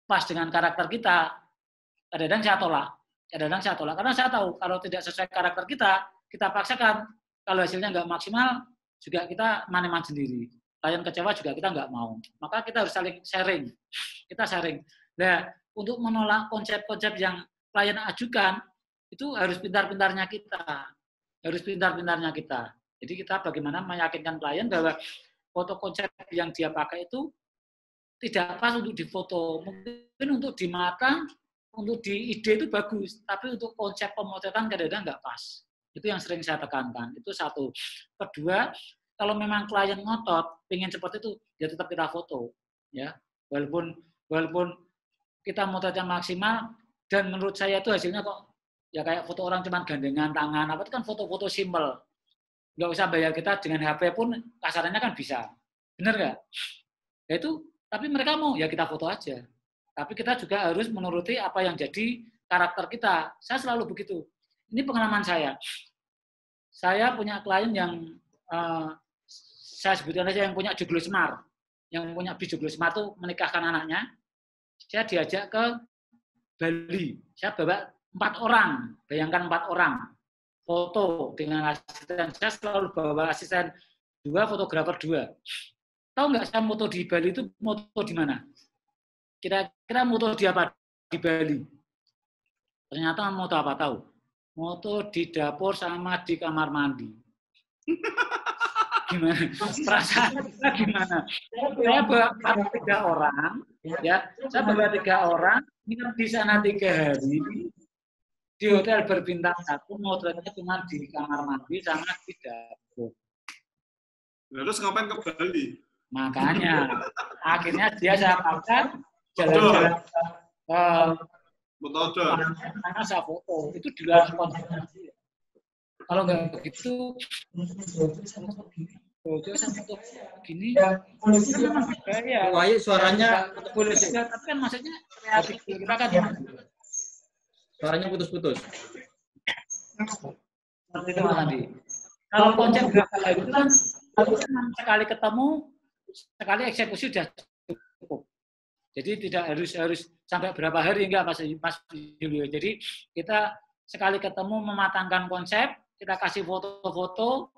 pas dengan karakter kita, kadang-kadang saya tolak. Karena saya tahu kalau tidak sesuai karakter kita paksakan. Kalau hasilnya enggak maksimal, juga kita maneman sendiri. Klien kecewa juga kita enggak mau. Maka kita harus saling sharing. Kita sharing. Nah, untuk menolak konsep-konsep yang klien ajukan, itu harus pintar-pintarnya kita. Jadi kita bagaimana meyakinkan klien bahwa foto konsep yang dia pakai itu tidak pas untuk difoto. Mungkin untuk di mata, untuk di ide itu bagus, tapi untuk konsep pemotretan kadang-kadang nggak pas. Itu yang sering saya tekankan. Itu satu. Kedua, kalau memang klien ngotot, ingin seperti itu, ya tetap kita foto. Ya, walaupun kita motretnya maksimal, dan menurut saya itu hasilnya kok ya kayak foto orang cuma gandengan tangan, apa itu kan foto-foto simpel. Nggak usah bayar, kita dengan HP pun kasarannya kan bisa. Benar nggak? Ya itu, tapi mereka mau, ya kita foto aja. Tapi kita juga harus menuruti apa yang jadi karakter kita. Saya selalu begitu. Ini pengalaman saya. Saya punya klien yang, saya sebutkan saja yang punya joglo semar. Yang punya bis joglo semar itu menikahkan anaknya. Saya diajak ke Bali. Saya bawa 4 orang. Bayangkan 4 orang. Foto dengan asisten. Saya selalu bawa asisten 2, fotografer 2. Tahu nggak saya moto di Bali itu moto di mana? Kira-kira moto di apa di Bali? Ternyata moto apa tahu? Moto di dapur sama di kamar mandi. Gimana? Perasaan kita gimana? Saya bawa 3 orang, ya. Saya bawa 3 orang, nginep di sana 3 hari. Di hotel berbintang 1, motretnya cuma di kamar mandi sama di dapur. Terus ngapain ke Bali? Makanya, akhirnya dia saya paksa jalan-jalan karena saya foto. Itu di luar konsentrasi. Kalau nggak begitu, saya foto gini, itu memang berbahaya. Wahyu suaranya boleh juga, tapi kan maksudnya kita kan suaranya putus-putus. Seperti itu Mas Andi. Kalau konsep gagal itu kan sekali ketemu, sekali eksekusi sudah cukup. Jadi tidak harus sampai berapa hari, enggak Mas Julio. Jadi kita sekali ketemu mematangkan konsep, kita kasih foto-foto,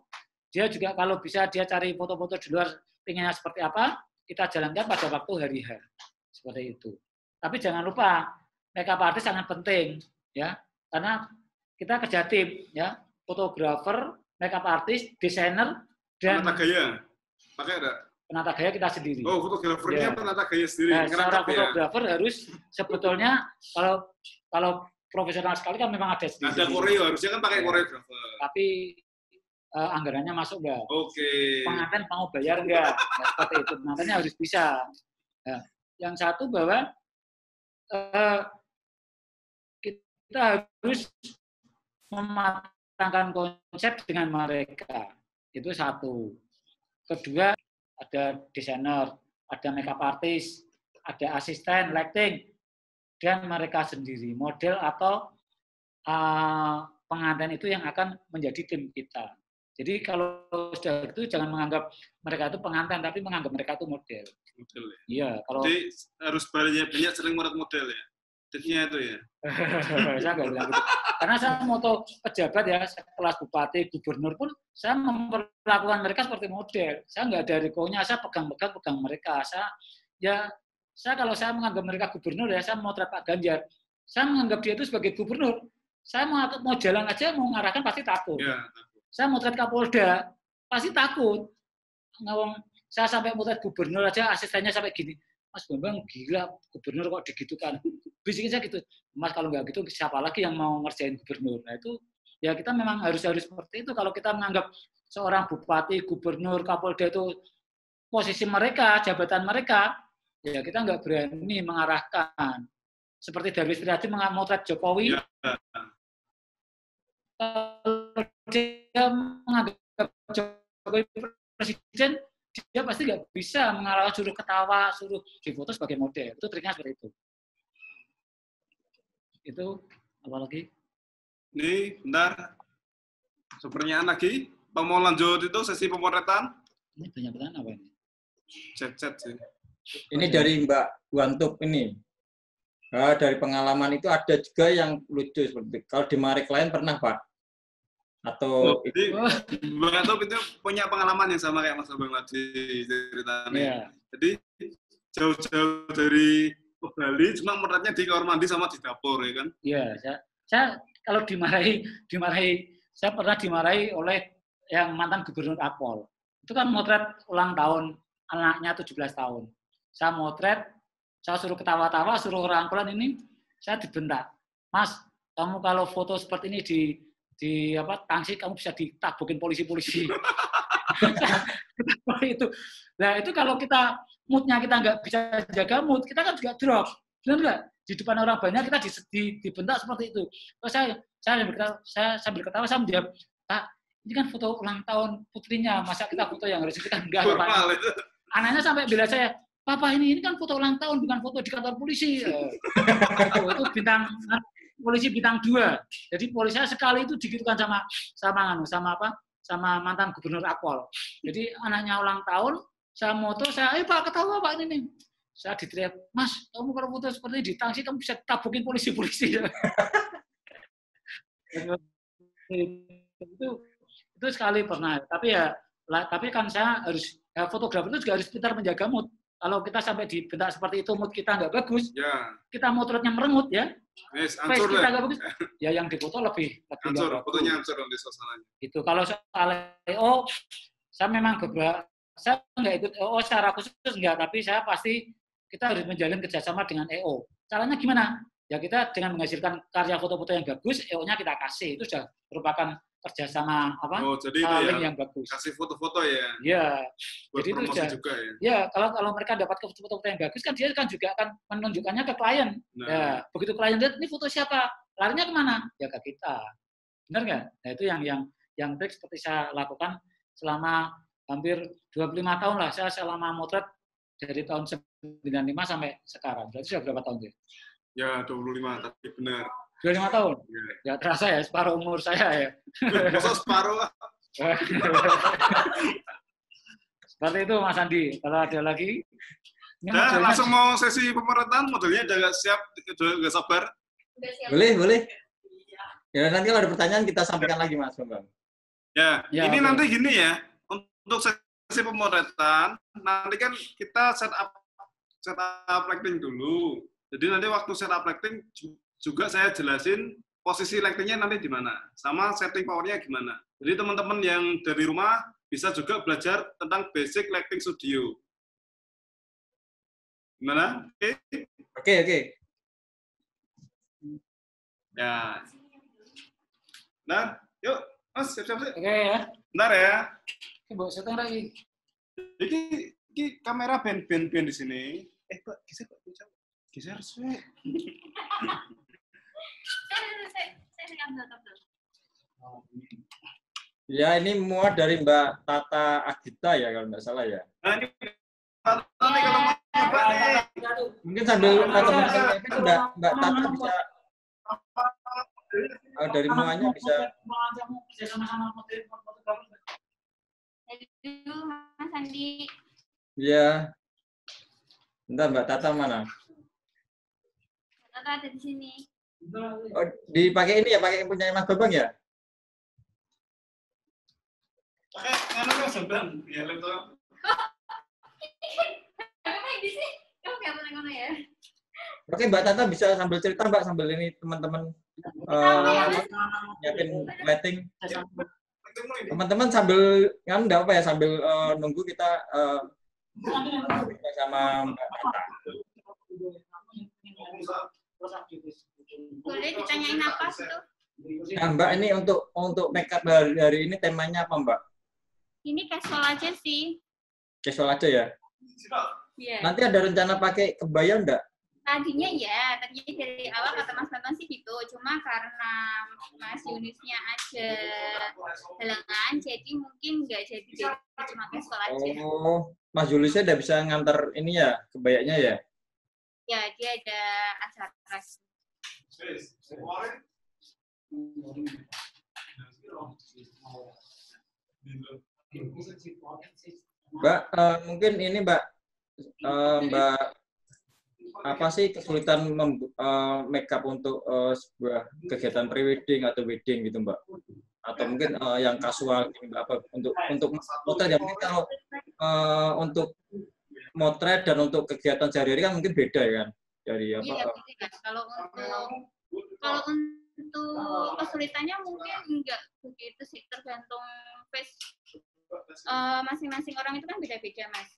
dia juga kalau bisa dia cari foto-foto di luar pengennya seperti apa, kita jalankan pada waktu hari H. Seperti itu. Tapi jangan lupa, makeup artist sangat penting, ya, karena kita kerja tim, ya, fotografer, makeup artist, desainer, dan penata gaya, pakai ada? Penata gaya kita sendiri. Oh, fotografernya ya. Penata gaya sendiri. Nah, seorang fotografer harus sebetulnya kalau profesional sekali kan memang ada sendiri. Ada koreo, harusnya kan pakai koreografer. Tapi anggarannya masuk nggak? Oke. Pengantin mau bayar nggak? Nah, seperti itu. Pengantinnya harus bisa. Nah, yang satu bahwa kita harus mematangkan konsep dengan mereka. Itu satu. Kedua, ada desainer, ada makeup artist, ada asisten lighting, dan mereka sendiri, model atau pengantin itu yang akan menjadi tim kita. Jadi kalau sudah itu jangan menganggap mereka itu pengantin, tapi menganggap mereka itu model. Model ya? Iya. Kalau jadi harus banyak sering melihat model ya? Tipsnya itu ya? saya nggak bilang gitu. Karena saya moto pejabat ya, kelas bupati, gubernur pun, saya memperlakukan mereka seperti model. Saya nggak ada rekonya, saya pegang mereka. Saya kalau saya menganggap mereka gubernur ya, saya mau Pak Ganjar. Saya menganggap dia itu sebagai gubernur. Saya mau jalan aja, mau mengarahkan pasti takut. Ya. Saya motret Kapolda, pasti takut. Saya sampai motret gubernur aja, asistennya sampai gini. Mas Bambang gila, gubernur kok digitukan. Bisikin saya gitu. Mas kalau nggak gitu, siapa lagi yang mau ngerjain gubernur? Nah itu, ya kita memang harus seperti itu. Kalau kita menganggap seorang bupati, gubernur, Kapolda itu posisi mereka, jabatan mereka, ya kita nggak berani mengarahkan. Seperti Darwis Triadi memotret Jokowi, ya. Dia menganggap Jokowi presiden, dia pasti nggak bisa mengarahkan, suruh ketawa, suruh difoto sebagai model. Itu triknya seperti itu. Itu apa lagi? Ini bentar. Pertanyaan lagi. Pak mau lanjut itu sesi pemotretan? Ini banyak pertanyaan apa ini? Chat sih. Ini dari Mbak Wantup ini. Dari pengalaman itu ada juga yang lucu seperti itu. Kalau di Marie Claire pernah Pak? Atau jadi Mbak Wantup itu punya pengalaman yang sama kayak Mas Bambang tadi ceritanya. Yeah. Jadi jauh-jauh dari Bali, cuma motretnya di kamar mandi sama di dapur ya kan? Iya, saya kalau dimarahi, saya pernah dimarahi oleh yang mantan gubernur Akpol. Itu kan motret ulang tahun anaknya 17 tahun. Saya motret, saya suruh ketawa-tawa, suruh rangkulan ini, saya dibentak. Mas, kamu kalau foto seperti ini di tangsi, kamu bisa ditabukin polisi-polisi. Seperti itu. Nah itu kalau kita moodnya kita nggak bisa jaga mood, kita kan juga drop. Benar nggak? Di depan orang banyak kita dibentak seperti itu. Terus saya sambil ketawa, saya menjawab, Pak, ini kan foto ulang tahun putrinya, masa kita foto yang harus kita enggak. Anaknya sampai bila saya, Papa ini kan foto ulang tahun, bukan foto di kantor polisi. Itu polisi bintang 2. Jadi polisi saya sekali itu digitukan sama mantan gubernur Akpol. Jadi anaknya ulang tahun, saya moto, ayo Pak ketawa Pak ini nih. Saya diteriak, Mas, kamu kalau foto seperti ini di tangsi kamu bisa tabukin polisi-polisi. itu sekali pernah. Tapi kan saya harus fotografer itu juga harus pintar menjaga mood. Kalau kita sampai dibentak seperti itu, mood kita nggak bagus, ya. Kita motretnya merengut ya. Yes, face kita nggak bagus, ya yang difoto lebih hancur, fotonya hancur di suasananya. Itu kalau soal EO, saya memang saya nggak ikut EO secara khusus nggak, tapi saya pasti kita harus menjalin kerjasama dengan EO. Caranya gimana? Ya kita dengan menghasilkan karya foto-foto yang bagus, EO-nya kita kasih, itu sudah merupakan kerjasama jadi saling yang bagus. Kasih foto-foto ya. Iya. Buat jadi itu juga ya. Ya, kalau mereka dapat foto-foto yang bagus kan dia kan juga akan menunjukkannya ke klien. Nah. Ya, begitu klien lihat ini foto siapa, larinya kemana? Ya ke kita. Benar nggak? Nah itu yang trik seperti saya lakukan selama hampir 25 tahun lah. Saya selama motret dari tahun 95 sampai sekarang. Berarti sudah berapa tahun ya? Ya 25, tapi benar. 25 tahun? Ya terasa ya, separuh umur saya ya. Masa separuh lah. Seperti itu Mas Andi. Kalau ada lagi? Nah, langsung mau sesi pemotretan, modelnya udah nggak siap, udah nggak sabar? Boleh. Ya nanti kalau ada pertanyaan kita sampaikan lagi Mas Bambang. Ya ini okay. Nanti gini ya, untuk sesi pemotretan, nanti kan kita set up lighting dulu. Jadi nanti waktu set up lighting juga saya jelasin posisi lightingnya nanti di mana, sama setting powernya gimana. Jadi teman-teman yang dari rumah bisa juga belajar tentang basic lighting studio. Gimana? Oke. Ya. Nah, yuk, Mas, siap-siap. Oke ya. Bentar ya. Oke, bawa setting lagi. Iki kamera ben di sini. Pak, geser Pak. Geser sih. Ya, ini muat dari Mbak Tata Agita ya kalau nggak salah ya. Nah, ini nanti kalau mau coba nih. Mungkin sambil teman-teman Mbak Tata bisa dari muanya bisa. Aduh, Mas Andi. Iya. Bentar, Mbak Tata mana? Tata ada di sini. Oh, dipakai ini ya, pakai punya Mas Bambang ya? Pakai mana Mas Bambang? Ya, laptop. Apa di sini? Kamu kayak mana ya? Oke, Mbak Tata bisa sambil cerita, Mbak, sambil ini teman-teman nyiapin lighting. Teman-teman sambil kan enggak apa ya, sambil nunggu kita sama Mbak Tata. Boleh ditanyain apa tuh? Nah, Mbak, ini untuk makeup hari ini temanya apa, Mbak? Ini casual aja sih. Casual aja ya? Iya. Nanti ada rencana pakai kebaya enggak? Tadinya dari awal kata Mas Bambang sih gitu. Cuma karena Mas Yunisnya ada halangan, jadi mungkin nggak jadi cuma casual aja. Oh, Mas Juliusnya udah bisa nganter ini ya, kebayanya ya? Ya, dia ada acara. Mbak, mungkin ini Mbak, apa sih kesulitan makeup untuk sebuah kegiatan pre-wedding atau wedding gitu, Mbak? Atau mungkin yang kasual, Mbak, apa untuk motret ya, mungkin kalau untuk motret dan untuk kegiatan sehari-hari kan mungkin beda ya kan? Dari apa? Iya, kalau untuk kesulitannya mungkin enggak begitu sih, tergantung face masing-masing orang itu kan beda-beda, Mas.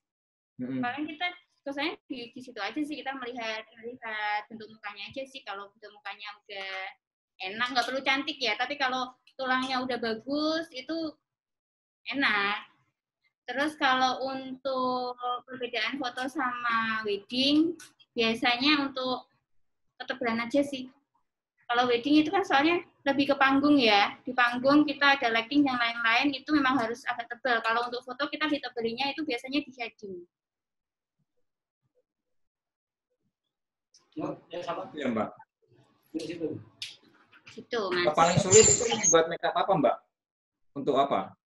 Paling kita kesannya di situ aja sih, kita melihat bentuk mukanya aja sih. Kalau bentuk mukanya udah enak, nggak perlu cantik ya, tapi kalau tulangnya udah bagus itu enak. Terus kalau untuk perbedaan foto sama wedding, biasanya untuk ketebalan aja sih. Kalau wedding itu kan soalnya lebih ke panggung ya. Di panggung kita ada lighting yang lain-lain, itu memang harus agak tebal. Kalau untuk foto kita ditebelinya itu biasanya di shading. Ya, Mbak. Gitu, Mas. Paling sulit itu buat makeup apa, Mbak? Untuk apa?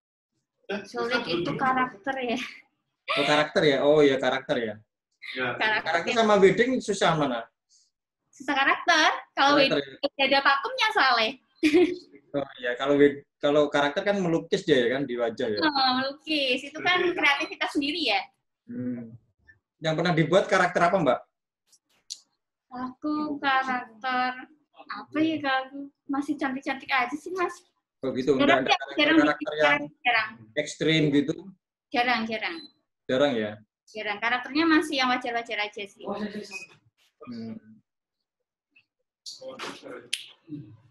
Sulit itu karakter ya. Oh, karakter ya? Oh ya, karakter ya. Karakter sama wedding susah mana? Susah karakter. Kalau wedding ada pakemnya soalnya. Oh ya, kalau karakter kan melukis dia ya kan di wajah ya. Oh, melukis. Itu kan kreativitas sendiri ya. Yang pernah dibuat karakter apa, Mbak? Aku karakter apa ya, kalau masih cantik-cantik aja sih, Mas. Oh gitu, enggak ada karakter yang ekstrim gitu? Jarang. Jarang ya? Jarang. Karakternya masih yang wajar-wajar aja sih.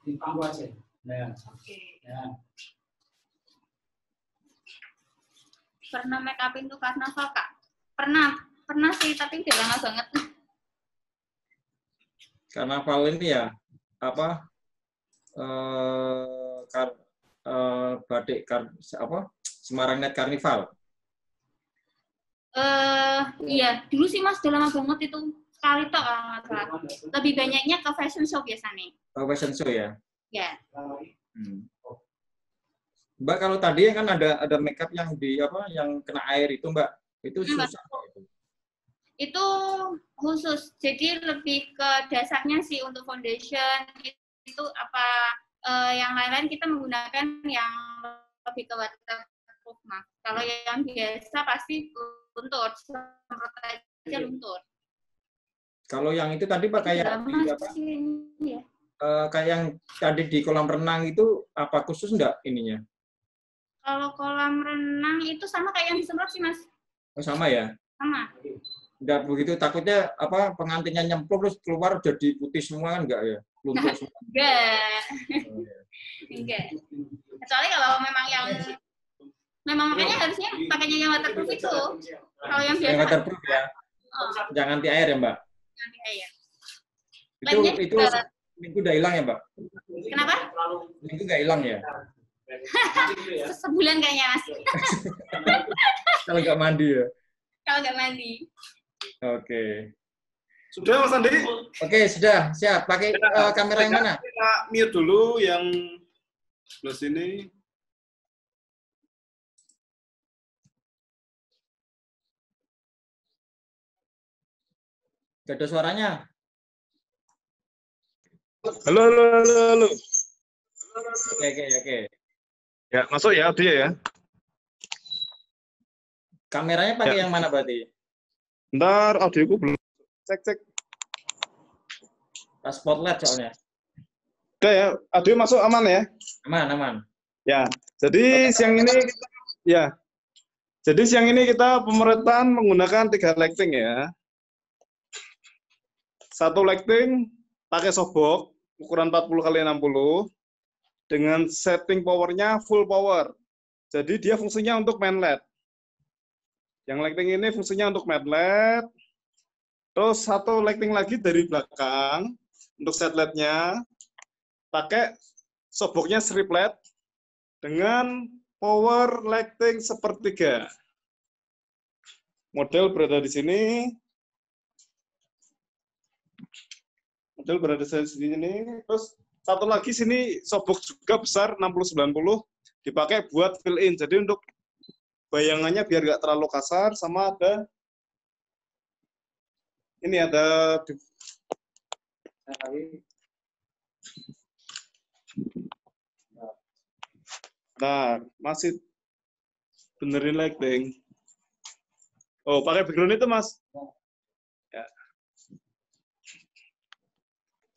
Di panggung aja. Ya. Oke. Ya. Pernah make up itu karnaval, Kak? Pernah sih, tapi udah lama banget. Karnaval ini ya, apa? Batik Semarang Night Carnival. Iya, dulu sih Mas, udah lama banget itu. Sekali tok kalau nggak salah. Lebih banyaknya ke fashion show biasanya. Oh, fashion show ya? Ya. Mbak, kalau tadi kan ada makeup yang yang kena air itu, Mbak. Itu susah kok itu. Itu khusus. Jadi lebih ke dasarnya sih untuk foundation itu apa yang lain-lain kita menggunakan yang lebih ke waterproof, Mas. Kalau yang biasa pasti luntur, semprot aja luntur. Kalau yang itu tadi Pak kayak kayak yang tadi di kolam renang itu apa khusus enggak ininya? Kalau kolam renang itu sama kayak yang disemprot sih, Mas. Oh, sama ya? Sama. Enggak begitu, takutnya pengantinnya nyemplung terus keluar jadi putih semua kan enggak ya? luntur semua. Enggak. Enggak. Kecuali kalau memang yang makanya harusnya pakainya yang waterproof itu. Kalau yang biasa. Yang waterproof ya. Jangan anti air ya, Mbak. Anti air. Itu minggu udah hilang ya, Mbak? Kenapa? Minggu nggak hilang ya? Sebulan kayaknya, Mas. Kalau nggak mandi ya? Kalau nggak mandi. Oke. Sudah, Mas Andi? Oke, sudah. Siap. Pakai kamera yang mana? Kita mute dulu yang sebelah sini. Gak ada suaranya. Halo. Oke. Ya, masuk ya audio ya. Kameranya pakai yang mana berarti? Ntar audioku belum. Cek. Pas spotlight soalnya. Oke ya, audio masuk aman ya? Aman. Ya, jadi siang ini kita pemerintahan menggunakan 3 lighting ya. 1 lighting pakai softbox ukuran 40x60 dengan setting powernya full power. Jadi dia fungsinya untuk main LED. Yang lighting ini fungsinya untuk main LED. Terus 1 lighting lagi dari belakang untuk set LED-nya pakai softbox-nya strip LED dengan power lighting sepertiga. Model berada di sini. Terus 1 lagi sini softbox juga besar 60-90 dipakai buat fill in. Jadi untuk bayangannya biar nggak terlalu kasar, sama ada ini ada masih benerin lighting. Oh, pakai background itu, Mas. Ya.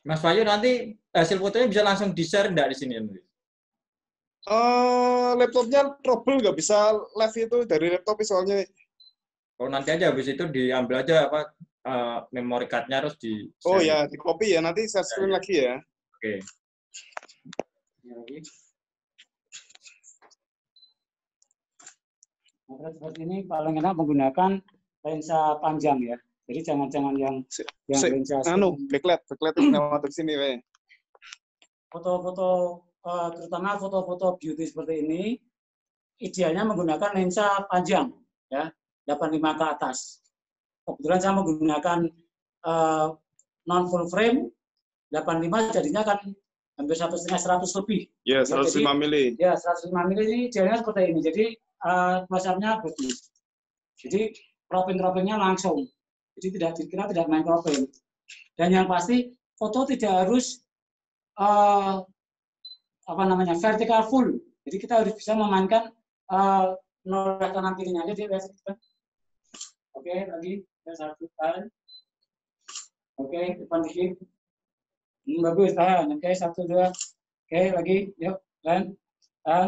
Mas Bayu, nanti hasil fotonya bisa langsung di-share enggak di sini? Laptopnya trouble, nggak bisa live itu dari laptop soalnya. Oh, nanti aja habis itu diambil aja memory card-nya terus di share. Oh ya, di copy ya, nanti share screen lagi ya. Oke. Seperti ini paling enak menggunakan lensa panjang ya. Jadi jangan yang lensa backlight itu lewat sini, we. Foto-foto terutama foto-foto beauty seperti ini idealnya menggunakan lensa panjang ya, 85 ke atas. Kebetulan saya menggunakan non full frame 85, jadinya kan hampir 1,5 100 lebih. Ya, 105 mili. Ya, 105 mili ini idealnya seperti ini. Jadi close-up-nya bagus. Jadi cropping-croppingnya langsung. Jadi kita tidak main cropping. Dan yang pasti foto tidak harus vertical full. Jadi kita harus bisa memainkan nol kanan kirinya aja dia biasa. Oke, lagi satu kali. Oke, depan dikit. Bagus, tahan. Oke, 1 2. Oke, lagi. Yuk, tahan.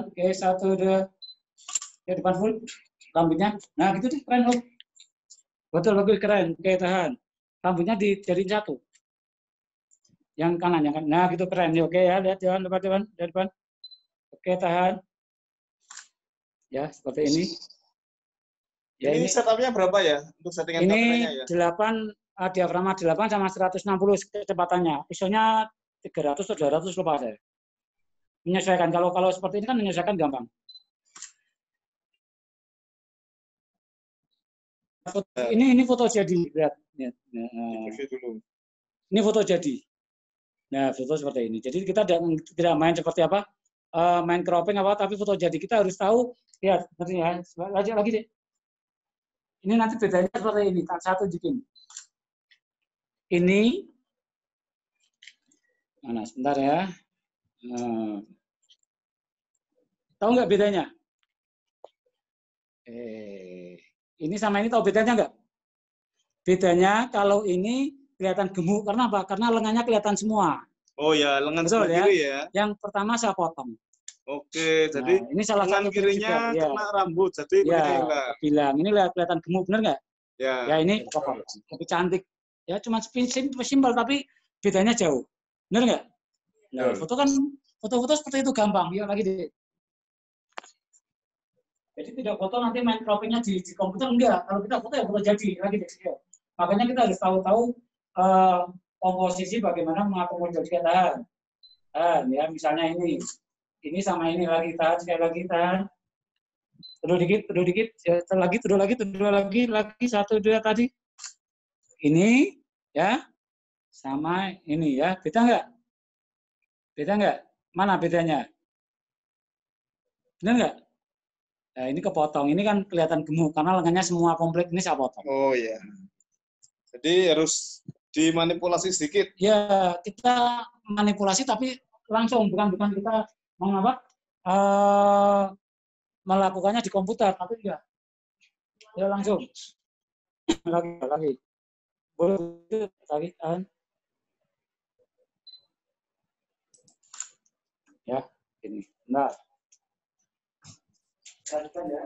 Oke, 1 2. Oke, depan full. Rambutnya. Nah, gitu deh, keren loh. Betul, bagus, keren. Oke, tahan. Rambutnya dijadiin 1. Yang kanan. Nah, gitu keren. Oke ya, lihat jalan depan. Oke, tahan. Ya, seperti ini. Ya, ini setupnya berapa ya untuk settingan kameranya ya? Ini 8 diafragma 8 sama 160 kecepatannya. ISO-nya 300 atau 200 lupa saya. Menyesuaikan. Kalau seperti ini kan menyesuaikan gampang. Ini foto jadi, lihat. Ini foto jadi. Nah, foto seperti ini. Jadi kita tidak main seperti apa, main cropping apa, tapi foto jadi. Kita harus tahu, lihat seperti ya. Lagi deh. Ini nanti bedanya seperti ini. Satu bikin. Ini, mana sebentar ya. Tahu nggak bedanya? Ini sama ini tahu bedanya nggak? Bedanya kalau ini kelihatan gemuk, karena apa? Karena lengannya kelihatan semua. Oh ya, lengan betul, sebelah kiri ya. Yang pertama saya potong. Oke, jadi ini salah lengan satu kirinya juga, kena rambut, jadi bilang ini kelihatan gemuk, benar nggak? Ya. Ya ini potong. Lebih cantik. Ya cuma simpel, tapi bedanya jauh. Benar nggak? Nah, Betul. foto-foto seperti itu gampang. Ya lagi deh. Jadi tidak foto nanti main croppingnya di komputer enggak. Kalau kita foto ya foto jadi lagi deh. Ya. Makanya kita harus tahu komposisi bagaimana mengakomodasikan tahan. Ya misalnya ini sama ini lagi tahan, sekali lagi tahan. Turun dikit, ya, turun lagi, 1, 2 tadi. Ini ya sama ini ya, beda nggak? Beda nggak? Mana bedanya? Benar nggak? Nah, ini kepotong, ini kan kelihatan gemuk karena lengannya semua komplit, ini saya potong. Oh iya. Jadi harus dimanipulasi sedikit. Ya, kita manipulasi tapi langsung, bukan kita mengapa melakukannya di komputer, tapi enggak. Ya langsung. Lagi. Boleh lagi kan? Ya, ini. Nah. Lanjutkan ya.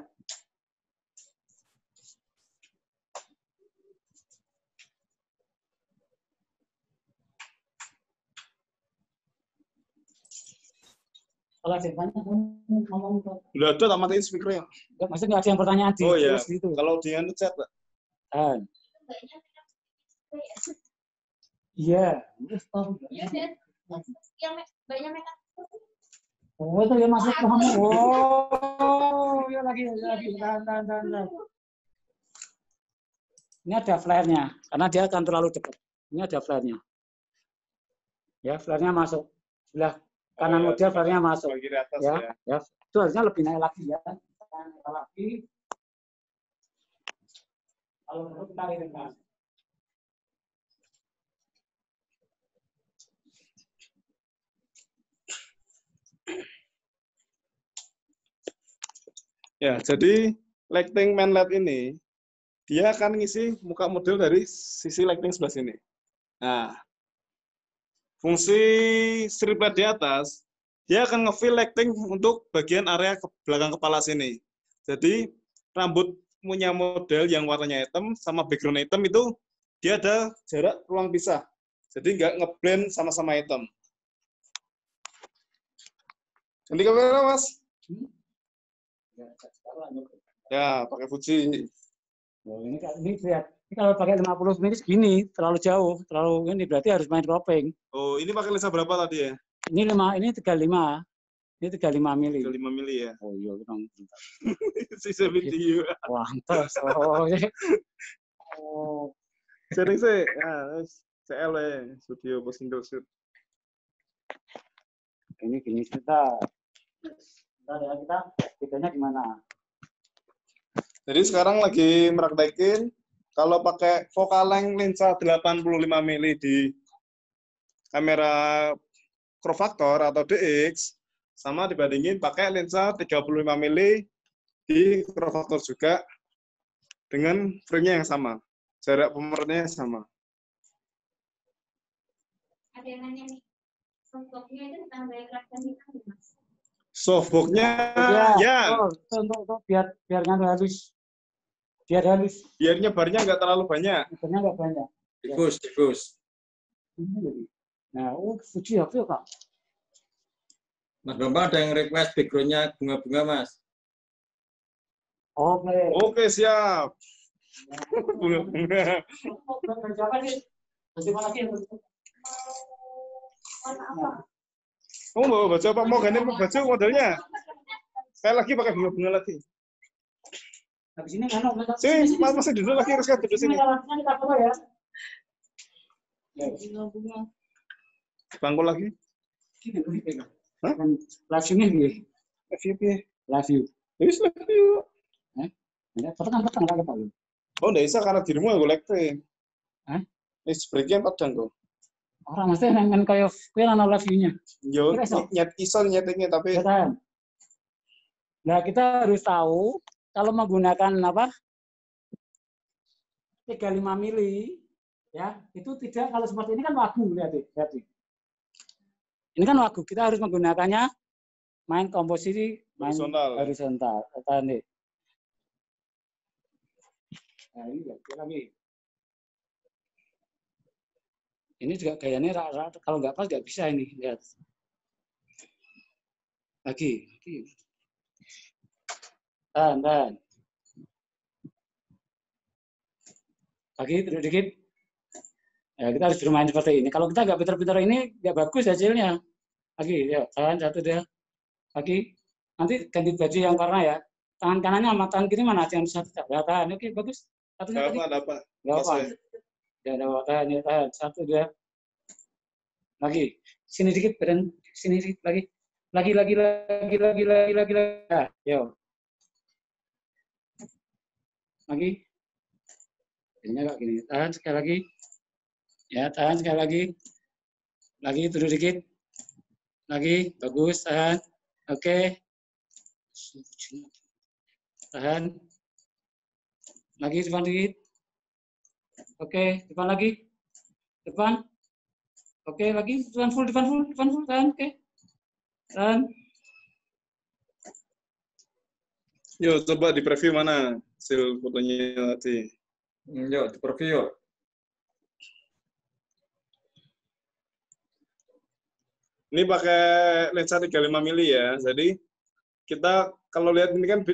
Kalau ada yang ngomong tuh. Udah ada, tak matiin speakernya. Maksudnya nggak ada yang pertanyaan di gitu. Kalau di chat, Pak. Iya. Yang banyak mereka. Oh, itu ya masuk ke kamu. Oh, ya lagi. Tahan. Ini ada flare-nya, karena dia akan terlalu dekat. Ini ada flare-nya. Ya, flare-nya masuk. Sebelah kanan model flare-nya masuk. Atas, ya. Itu harusnya lebih naik lagi ya. Naik lagi. Kalau perlu kita irimkan. Ya, jadi lighting main LED ini dia akan ngisi muka model dari sisi lighting sebelah sini. Nah, fungsi strip LED di atas, dia akan nge-fill lighting untuk bagian area belakang kepala sini. Jadi, rambut punya model yang warnanya hitam sama background hitam itu dia ada jarak ruang pisah. Jadi nggak ngeblend sama-sama hitam. Ganti kamera, Mas. Ya, pakai Fuji. Oh, ini lihat. Ini kalau pakai 50 mm segini, terlalu jauh, terlalu ini berarti harus main cropping. Oh, ini pakai lensa berapa tadi ya? Ini 35. Ini 35 mili. 35 mili ya? Oh iya, Sisa video. Pantas. Oh, ya. Oh. Sering sih, CL studio Bosindo Shoot. Ini gini kita. Bentar ya, kita bedanya gimana? Jadi sekarang lagi meraktekin kalau pakai focal length lensa 85 mili di kamera Crop Factor atau DX sama dibandingin pakai lensa 35 mili di Crop Factor juga dengan frame-nya yang sama, jarak pemerannya sama. Ada yang nanya nih, softbox-nya itu ditambah kerahkan hitam, Mas? Softbox-nya ya. Oh, untuk biar halus. Biar halus. Biar nyebarnya nggak terlalu banyak. Nyebarnya nggak banyak. Tikus. Nah, Fuji apa ya, Kak? Mas Bambang ada yang request background-nya bunga-bunga, Mas. Oke, siap. Bunga-bunga. Kamu mau baju apa? Mau ganti baju modelnya? Saya lagi pakai bunga-bunga lagi. Habis ini kan sini, masih duduk lagi, harus duduk sini. Kita foto ya. Bangkul lagi. Hah? Live view-nya gini. Live view. Yes, live view. Petang lagi Pak. Oh, nggak bisa karena dirimu aku live. Hah? Ini sebagian padang kok. Orang mesti nang kayak ana live view-nya. Yo, iso nyetingnya tapi. Nah, kita harus tahu kalau menggunakan 35 mili ya, itu tidak kalau seperti ini kan wagu, lihat. Ini kan wagu, kita harus menggunakannya main komposisi horizontal. Nah, ini lagi. Ini juga gayanya kalau nggak pas nggak bisa ini. Lihat. Lagi. Tahan. Lagi, terus dikit. Ya, kita harus bermain seperti ini. Kalau kita nggak pintar-pintar ini, nggak bagus hasilnya. Lagi, ya, tahan satu dia. Lagi, nanti ganti baju yang warna ya. Tangan kanannya sama tangan kiri mana? Yang satu. Ya, tahan. Oke, bagus. Satunya tadi. Nggak apa. Nggak apa. Ya, tahan. Satu dia. Lagi. Sini dikit, badan. Sini dikit, lagi. Lagi. Ya, yo. Lagi. Ini agak gini. Tahan sekali lagi. Ya, tahan sekali lagi. Lagi, turun dikit. Lagi, bagus, tahan. Oke. Tahan. Lagi, depan dikit. Oke, depan lagi. Depan. Oke, lagi, depan full, tahan, oke. Tahan. Yuk, coba di preview mana hasil fotonya tadi. Yuk, di preview yuk. Ini pakai lensa 35 mili ya. Jadi kita kalau lihat ini kan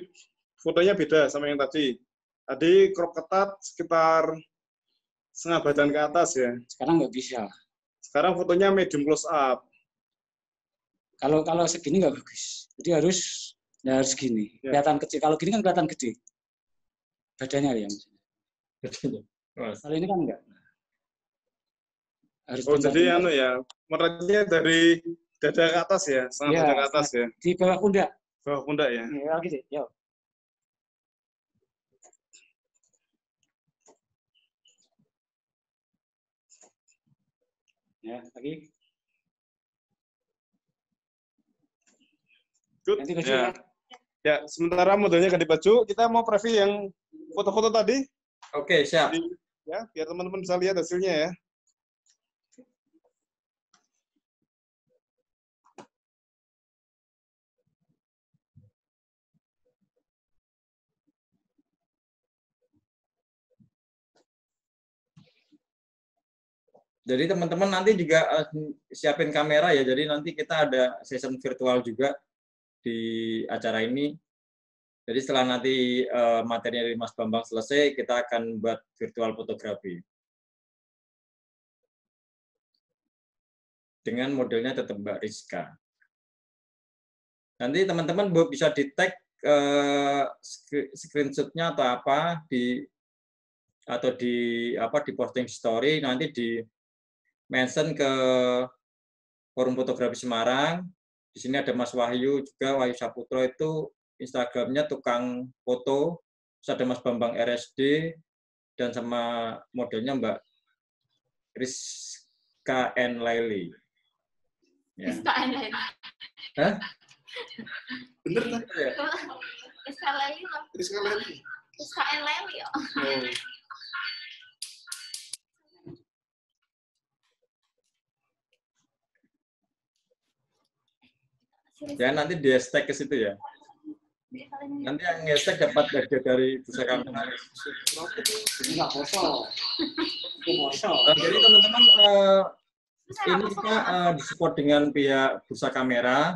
fotonya beda sama yang tadi. Tadi crop ketat sekitar setengah badan ke atas ya. Sekarang nggak bisa. Sekarang fotonya medium close up. Kalau segini nggak bagus. Jadi harus segini. Ya. Kelihatan kecil. Kalau gini kan kelihatan gede. Badannya ya. Kalau ini kan enggak. Harus jadi ya, mereknya dari dada ke atas ya, setengah dada ke atas ya. Di bawah pundak. Bawah pundak ya. Ya, gitu. Yo. Ya, lagi. Good. Ya. Ya, sementara modelnya ganti baju, kita mau preview yang foto-foto tadi. Oke, siap. Jadi, ya, biar teman-teman bisa lihat hasilnya ya. Jadi teman-teman nanti juga siapin kamera ya. Jadi nanti kita ada session virtual juga di acara ini. Jadi setelah nanti materi dari Mas Bambang selesai, kita akan buat virtual fotografi. Dengan modelnya tetap Mbak Rizka. Nanti teman-teman bisa di-tag screenshot-nya atau apa di posting story, nanti di mention ke Forum Fotografi Semarang. Di sini ada Mas Wahyu juga, Wahyu Saputro itu Instagramnya tukang foto. Terus ada Mas Bambang RSD dan sama modelnya Mbak Rizka N. Laili. Ya. Rizka N. Laili. Hah? Bener kan? Rizka Laili loh. Rizka Laili. Rizka N. Laili ya. Ya nanti di hashtag ke situ ya. Nanti yang hashtag dapat hadiah dari Bursa Kamera. Enggak foto. Jadi teman-teman ini kita disupport dengan pihak Bursa Kamera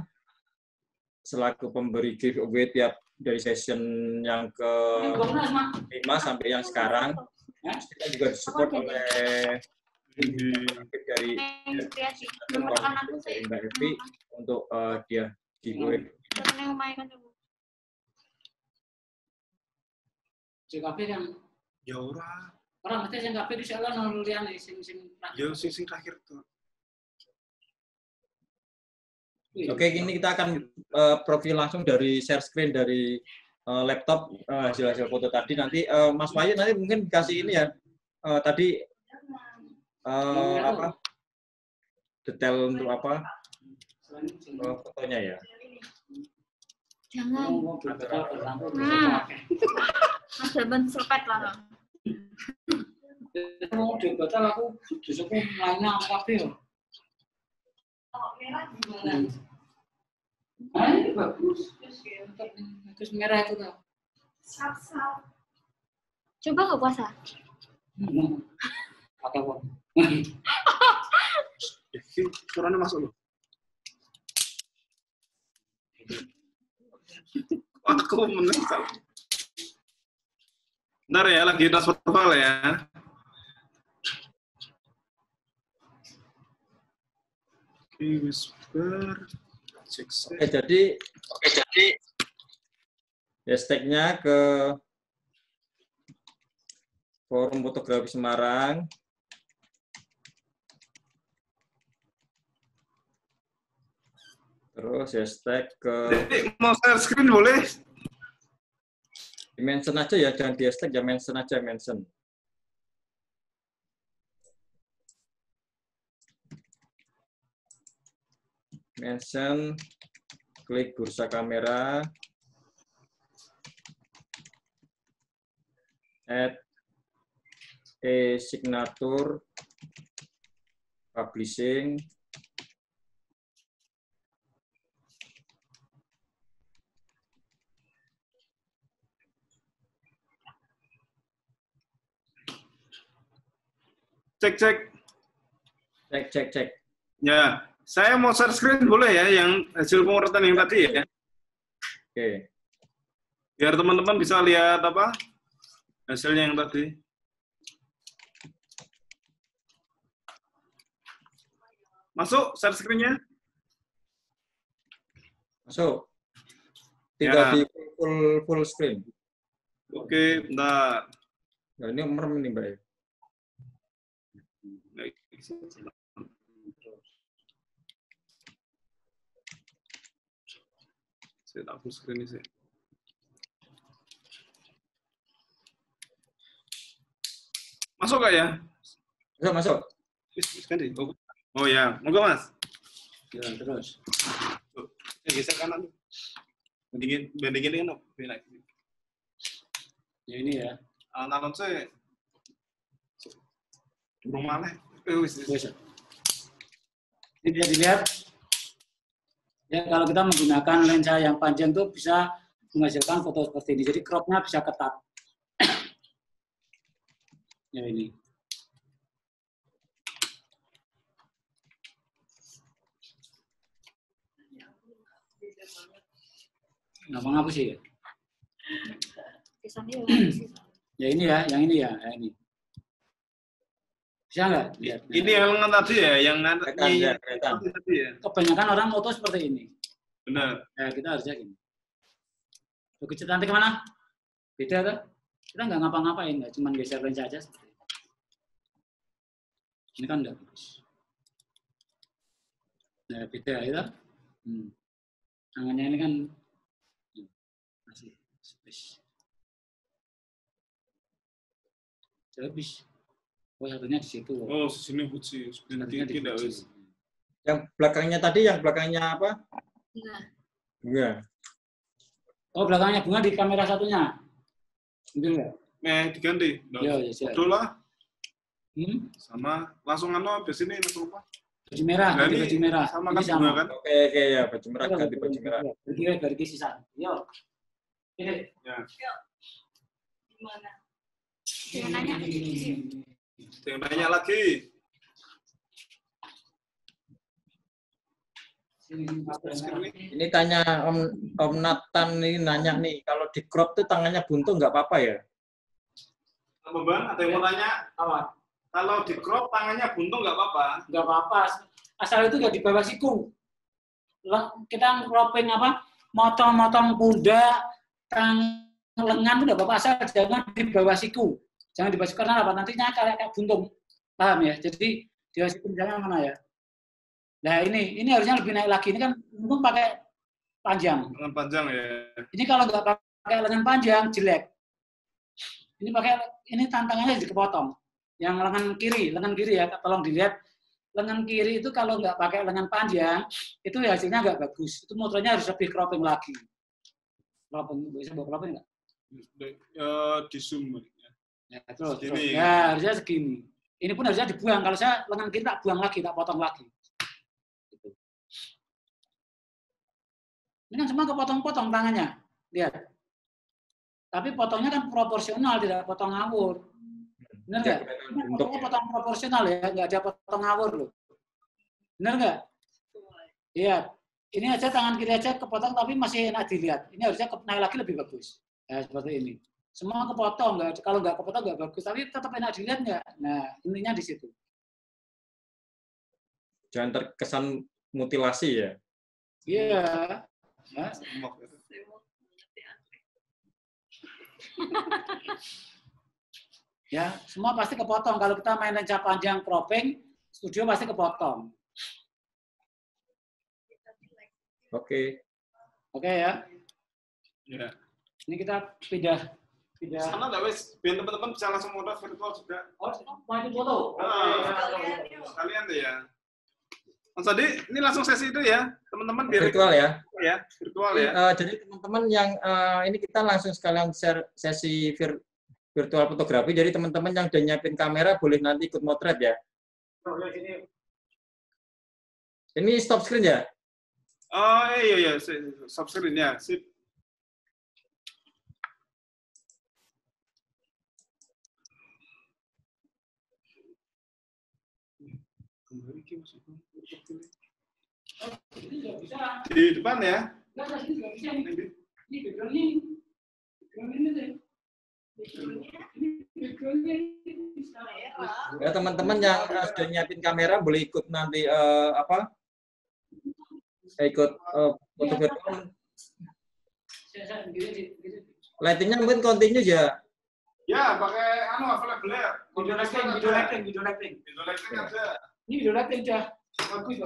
selaku pemberi giveaway tiap dari session yang ke-5 sampai yang sekarang. Kita juga disupport oleh dari Mbak Evi untuk dia giveaway. JKP kan? Ya ora. Orang mesti JKP di sana nulian sing Ya sing terakhir tuh. Oke, ini kita akan profil langsung dari share screen dari laptop hasil-hasil foto tadi. Nanti Mas Wahyu nanti mungkin kasih ini ya. Tadi apa detail untuk apa fotonya ya. Jangan. Mas Bambang serpet lah. Mau dibatal aku disuku mainnya apa ya? Merah gimana? Ini bagus. Bagus merah itu tuh. Sap. Coba nggak puasa? Pakai apa? Suaranya masuk loh. Aku menyesal. Bentar ya, lagi transfer file ya. Oke, jadi hashtag-nya ke Forum Fotografi Semarang. Terus hashtag ke... Mau share screen boleh? Di-mention aja ya, jangan di hashtag, ya mention aja, mention. Mention, klik bursa kamera, add e-signature, publishing, cek. Ya, saya mau share screen boleh ya, yang hasil pengurutan yang tadi ya. Oke. Biar teman-teman bisa lihat apa hasilnya yang tadi. Masuk share screen-nya? Masuk. Tinggal Ya. di full screen. Oke, bentar. Nah, ini merem nih, Mbak. Saya tak full screen ini sih. Masuk nggak ya? Masuk. Oh ya, moga Mas. Ya, terus. Geser kanan. Bandingin kan? Ya ini ya. Nalon saya rumah lah. Ini bisa dilihat. Ya, kalau kita menggunakan lensa yang panjang itu bisa menghasilkan foto seperti ini. Jadi crop-nya bisa ketat. Ya ini. Gampang apa sih ya? Ya ini ya, yang ini ya, ini. Bisa nggak? Ini yang lengan tadi ya, yang tadi ya. Kebanyakan orang foto seperti ini. Benar. Ya, kita harusnya gini. Begitu nanti kemana? Beda kan? Kita nggak ngapa-ngapain, nggak cuma geser lensa aja seperti ini. Ini kan udah bagus. Nah, beda ya. Tangannya ini kan masih space. Habis. Oh, satunya di situ. Oh, sini putih. Tidak wis. Yang belakangnya tadi, yang belakangnya apa? Bunga. Oh, belakangnya bunga di kamera satunya. Ambil nggak? Diganti. Ya, siap. Betul lah. Sama langsung habis ini langsung apa? Baju merah, nah, baju merah. Sama ini kan sama. kan? Oke, ya, baju merah ganti baju merah. Bagi sisa. Yo. Ini. Ya. Gimana? Jangan nanya lagi. Ini tanya Om Nathan nih, nanya nih, kalau di crop tuh tangannya buntung nggak apa-apa ya? Bang, ada yang mau tanya? Apa? Kalau di crop tangannya buntung nggak apa-apa? Nggak apa-apa. Asal itu nggak di bawah siku. Kita cropping apa? Motong-motong pundak, lengan itu nggak apa-apa. Asal jangan di bawah siku. Jangan di bawah siku karena apa? Nantinya kayak buntung. Paham ya? Jadi di bawah siku jangan mana ya? Nah ini harusnya lebih naik lagi. Ini kan untung pakai panjang. Lengan panjang ya. Ini kalau nggak pakai lengan panjang jelek. Ini tantangannya jadi kepotong. Yang lengan kiri ya, tolong dilihat. Lengan kiri itu kalau nggak pakai lengan panjang, itu hasilnya nggak bagus. Itu motornya harus lebih cropping lagi. Cropping, bisa bawa cropping nggak? Di zoom. Ya, terus. Ya, harusnya segini. Ini pun harusnya dibuang. Kalau saya lengan kiri tak buang lagi, tak potong lagi. Gitu. Ini kan semua kepotong-potong tangannya. Lihat. Tapi potongnya kan proporsional, tidak potong ngawur. Benar nggak? Potongnya potong proporsional ya, nggak ada potong ngawur loh. Benar nggak? Iya. Ini aja tangan kiri aja kepotong tapi masih enak dilihat. Ini harusnya naik lagi lebih bagus. Ya, seperti ini. Semua kepotong, nggak, kalau nggak kepotong nggak bagus, tapi tetap enak dilihat nggak? Nah, intinya di situ. Jangan terkesan mutilasi ya. Iya. Ya. Ya, semua pasti kepotong. Kalau kita main lensa panjang cropping, studio pasti kepotong. Oke. Oke ya. Ya. Ini kita pindah. Sama nggak wes? Biar teman-teman bisa langsung modal virtual juga. Oh, mau foto? Sekalian deh ya. Mas Adi, ini langsung sesi itu ya, teman-teman biar Virtual ya. Ya, virtual ya. Jadi teman-teman yang ini kita langsung sekalian share sesi virtual fotografi. Jadi teman-teman yang udah nyiapin kamera boleh nanti ikut motret ya. Ini stop screen ya? Oh iya, stop screen ya. Sip. Di depan ya. Ya teman-teman yang sudah nyiapin kamera boleh ikut nanti ikut foto virtual. Lightingnya mungkin continuous ya. Ya, pakai available ya. Video lighting ada. Ini video lighting aja. Bagus.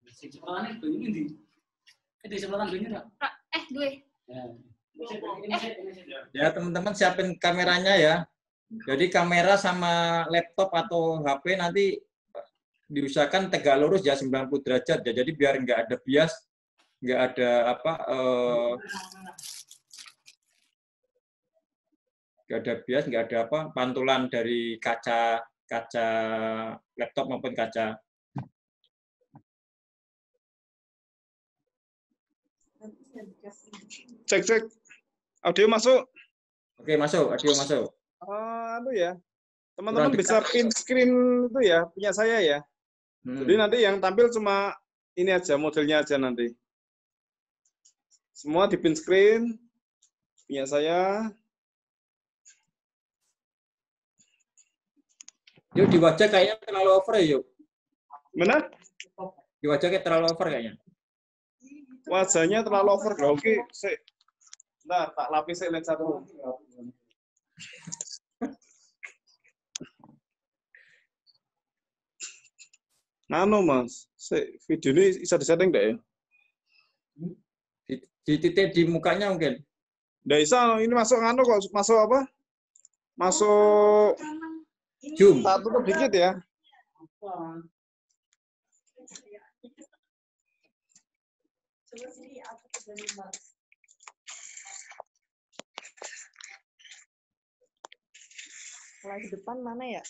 Di sebelah ini di sebelah ini enggak? Dua. Ya teman-teman siapin kameranya ya. Jadi kamera sama laptop atau HP nanti diusahakan tegak lurus ya 90 derajat ya. Jadi biar nggak ada bias, nggak ada nggak ada pantulan dari kaca laptop maupun kaca. Cek. Audio masuk? Oke, masuk. Audio masuk. Ya. Teman-teman bisa pin screen itu ya, punya saya ya. Jadi nanti yang tampil cuma ini aja, modelnya aja nanti. Semua di pin screen, punya saya. Yuk, di wajah kayaknya terlalu over ya, yuk. Mana? Di wajah kayak terlalu over kayaknya. Wajahnya terlalu over. Oke, nah, tak lapis lensa dulu. Nano mas, video ini bisa disetting deh ya? Di titik di mukanya mungkin. Nggak bisa, ini masuk nano kok, masuk apa? Masuk zoom. Tak tutup dikit ya. Kalau di depan mana ya?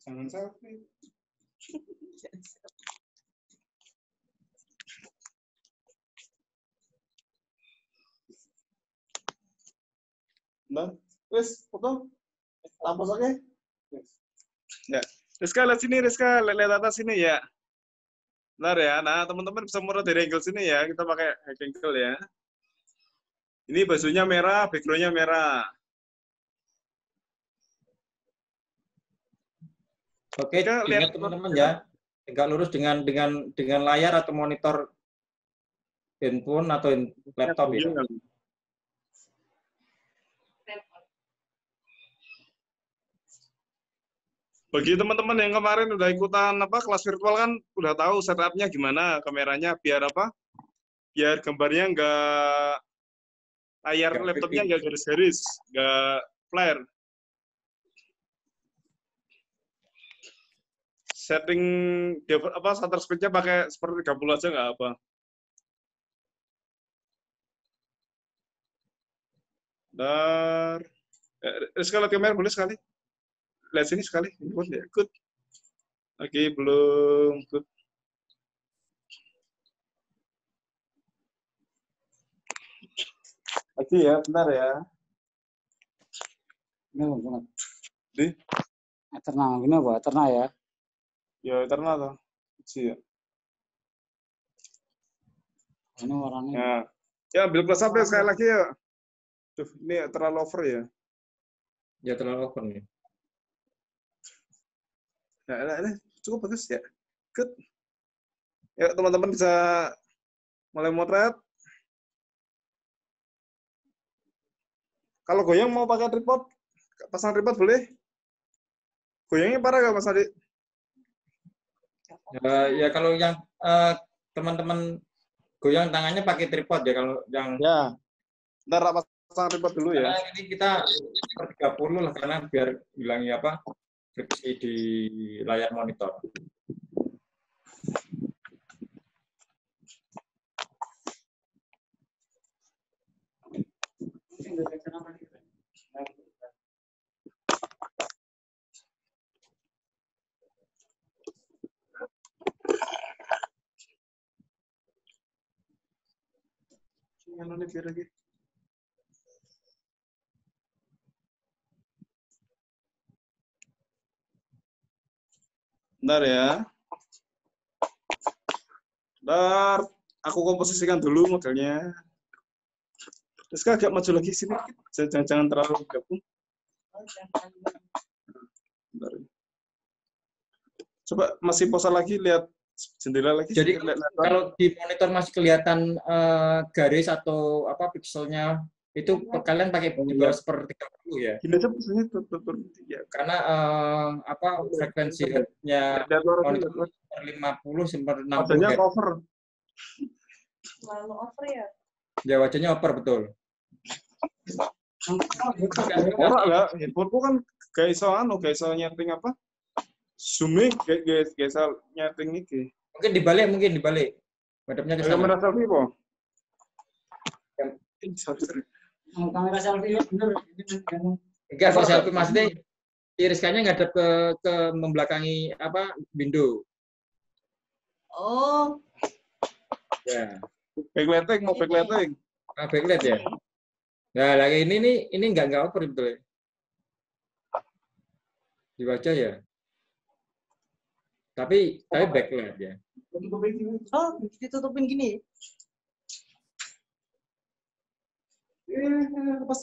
Jangan selfie. Nah, wes foto. Lampu oke? Ya. Rizka lihat sini, Rizka lihat atas sini ya. Benar ya. Nah, teman-teman bisa murah dari angle sini ya. Kita pakai high angle ya. Ini bajunya merah, backgroundnya merah. Oke, lihat teman-teman ya. Tegak lurus dengan layar atau monitor handphone atau laptop ya. Bagi teman-teman yang kemarin udah ikutan kelas virtual kan udah tahu setupnya gimana kameranya biar biar gambarnya layar laptopnya nggak garis-garis, nggak flare. Setting shutter speed-nya pakai seperti 30 aja nggak apa. Rizka lihat kamera boleh sekali. Lihat sini sekali. Good. Oke, belum. Good. Oke, Lagi ya, bentar ya. Ini bukan. Di? Eterna, gini apa? Eterna ya. Ya, Eterna tuh. Iya. Ini orangnya. Ya. Ya, ambil close up sekali lagi ya. Duh, ini terlalu over ya. Ya terlalu over nih. Nah, ini cukup bagus ya. Good. Ya, teman-teman bisa mulai motret. Kalau goyang mau pakai tripod, pasang tripod boleh. Goyangnya parah nggak Mas Adi? Ya kalau yang teman-teman goyang tangannya pakai tripod ya kalau yang. Ya. Ntar pasang tripod dulu ya. Karena ini kita per 30 lah karena biar hilangi apa friksi di layar monitor. Lagi. Bentar ya. Bentar, aku komposisikan dulu modelnya. Terus agak maju lagi sini, jangan terlalu gabung. Bentar. Coba masih pause lagi, lihat jendela lagi. Jadi kalau di monitor masih kelihatan garis atau apa pikselnya itu kalian pakai di bawah seperti 30 ya. Gini aja posisinya tutur ya. Karena apa frekuensinya monitor 50 sampai 60 wajahnya Hz. cover. Selalu over ya. Ya wajahnya over betul. Ora lah, handphoneku kan gak iso nyeting apa? Zoom-nya gak iso nyeting iki. Mungkin dibalik. Madepnya ke sana. Kamera selfie po? Kamera selfie bener. Enggak, kalau selfie maksudnya iriskannya ngadep ke membelakangi apa window. Oh. Ya. Backlighting, mau backlighting. Backlight ya. Nah, lagi ini enggak over betul ya. Di wajah ya. Tapi backlight ya. Oh, ditutupin gini. Pas.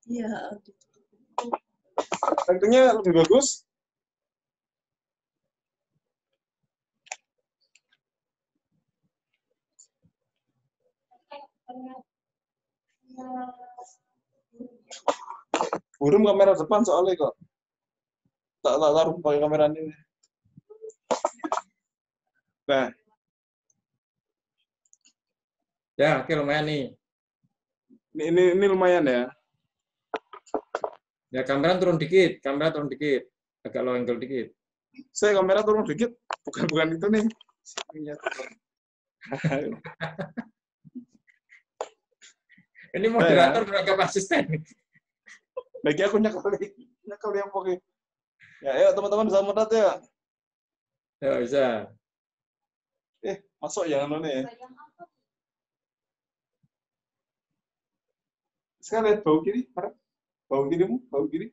Iya. Lightingnya lebih bagus. Burung kamera depan soalnya kok. Tak taruh pakai kamera ini. Nah. Ya, oke lumayan nih. Ini lumayan ya. Ya, kamera turun dikit. Agak low angle dikit. Saya kamera turun dikit. Bukan itu nih. Ini moderator beragam asisten. Bagi aku nyakal yang pokoknya. Ya, ayo teman-teman bisa mutat ya. Ya, bisa. Masuk ya anu nih. Sekarang lihat bau kiri, bau kirimu, bau kiri.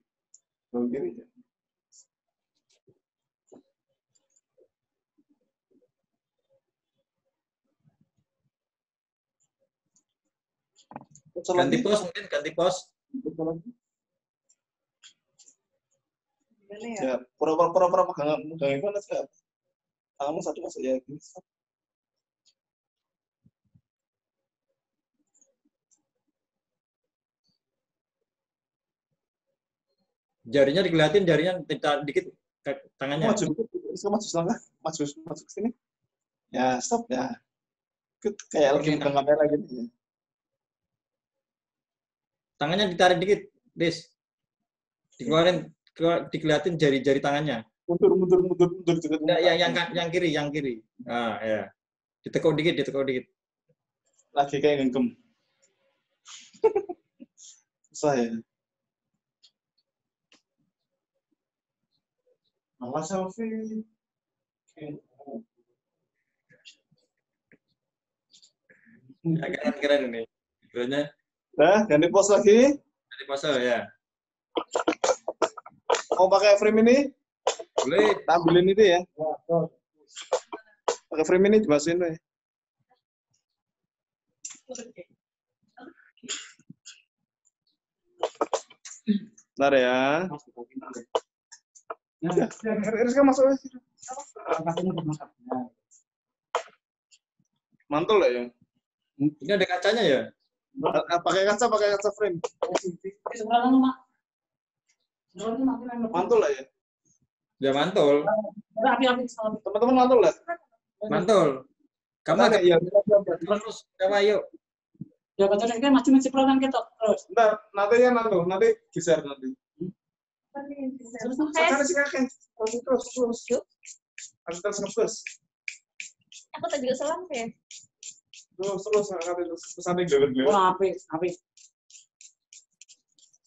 Ganti pos. Ya, pura-pura megangin mana sih? Tanganmu satu masuk ya. Jarinya dikelihatin, dikit tangannya. Maju selangkah, maju ke sini. Ya, stop ya. Kayak lagi megang kamera gitu. Tangannya ditarik dikit, Des. Dikelihatin jari-jari tangannya. Mundur. Ya, yang kiri. Ah, ya. Ditekuk dikit. Lagi kayak ngengkem. Susah ya. Mama selfie. Keren ini. Sebenarnya. Nah, ganti pose lagi. Ganti pose ya. Mau pakai frame ini? Boleh. Tampilin itu ya. Pakai frame ini dimasukin deh. Bentar ya. Rizka masuk aja. Mantul lah ya. Ini ada kacanya ya? Pakai kaca frame. Mantul lah ya. Ya mantul. Teman-teman mantul lah. Mantul. Kamu agak ya. Terus coba yuk. Ya kacanya kan masih menciptakan kita terus. Bentar, nanti geser nanti. Terus. Harus ngebus. Aku tadi juga salah ya. Terus pesannya gelap-gelap. Oh, api.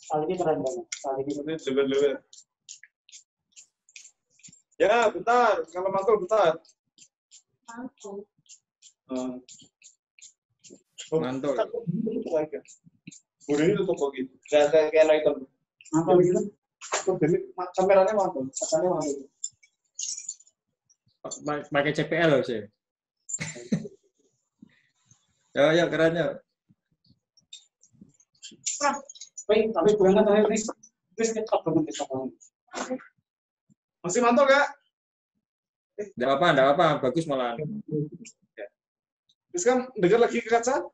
Kali ini keren banget. Kali ini gelap-gelap. Ya, bentar. Kalau mantul, bentar. Mantul. Udah ini tutup lagi. Kayak item. apa gitu? Jadi kameranya mantul, katanya mantul. Pakai CPL loh sih. Ya keren ya. Tapi berangkat terakhir nih, terus kita bangun. Masih mantul gak? Enggak apa-apa, bagus malah. Terus kan dekat lagi ke kaca.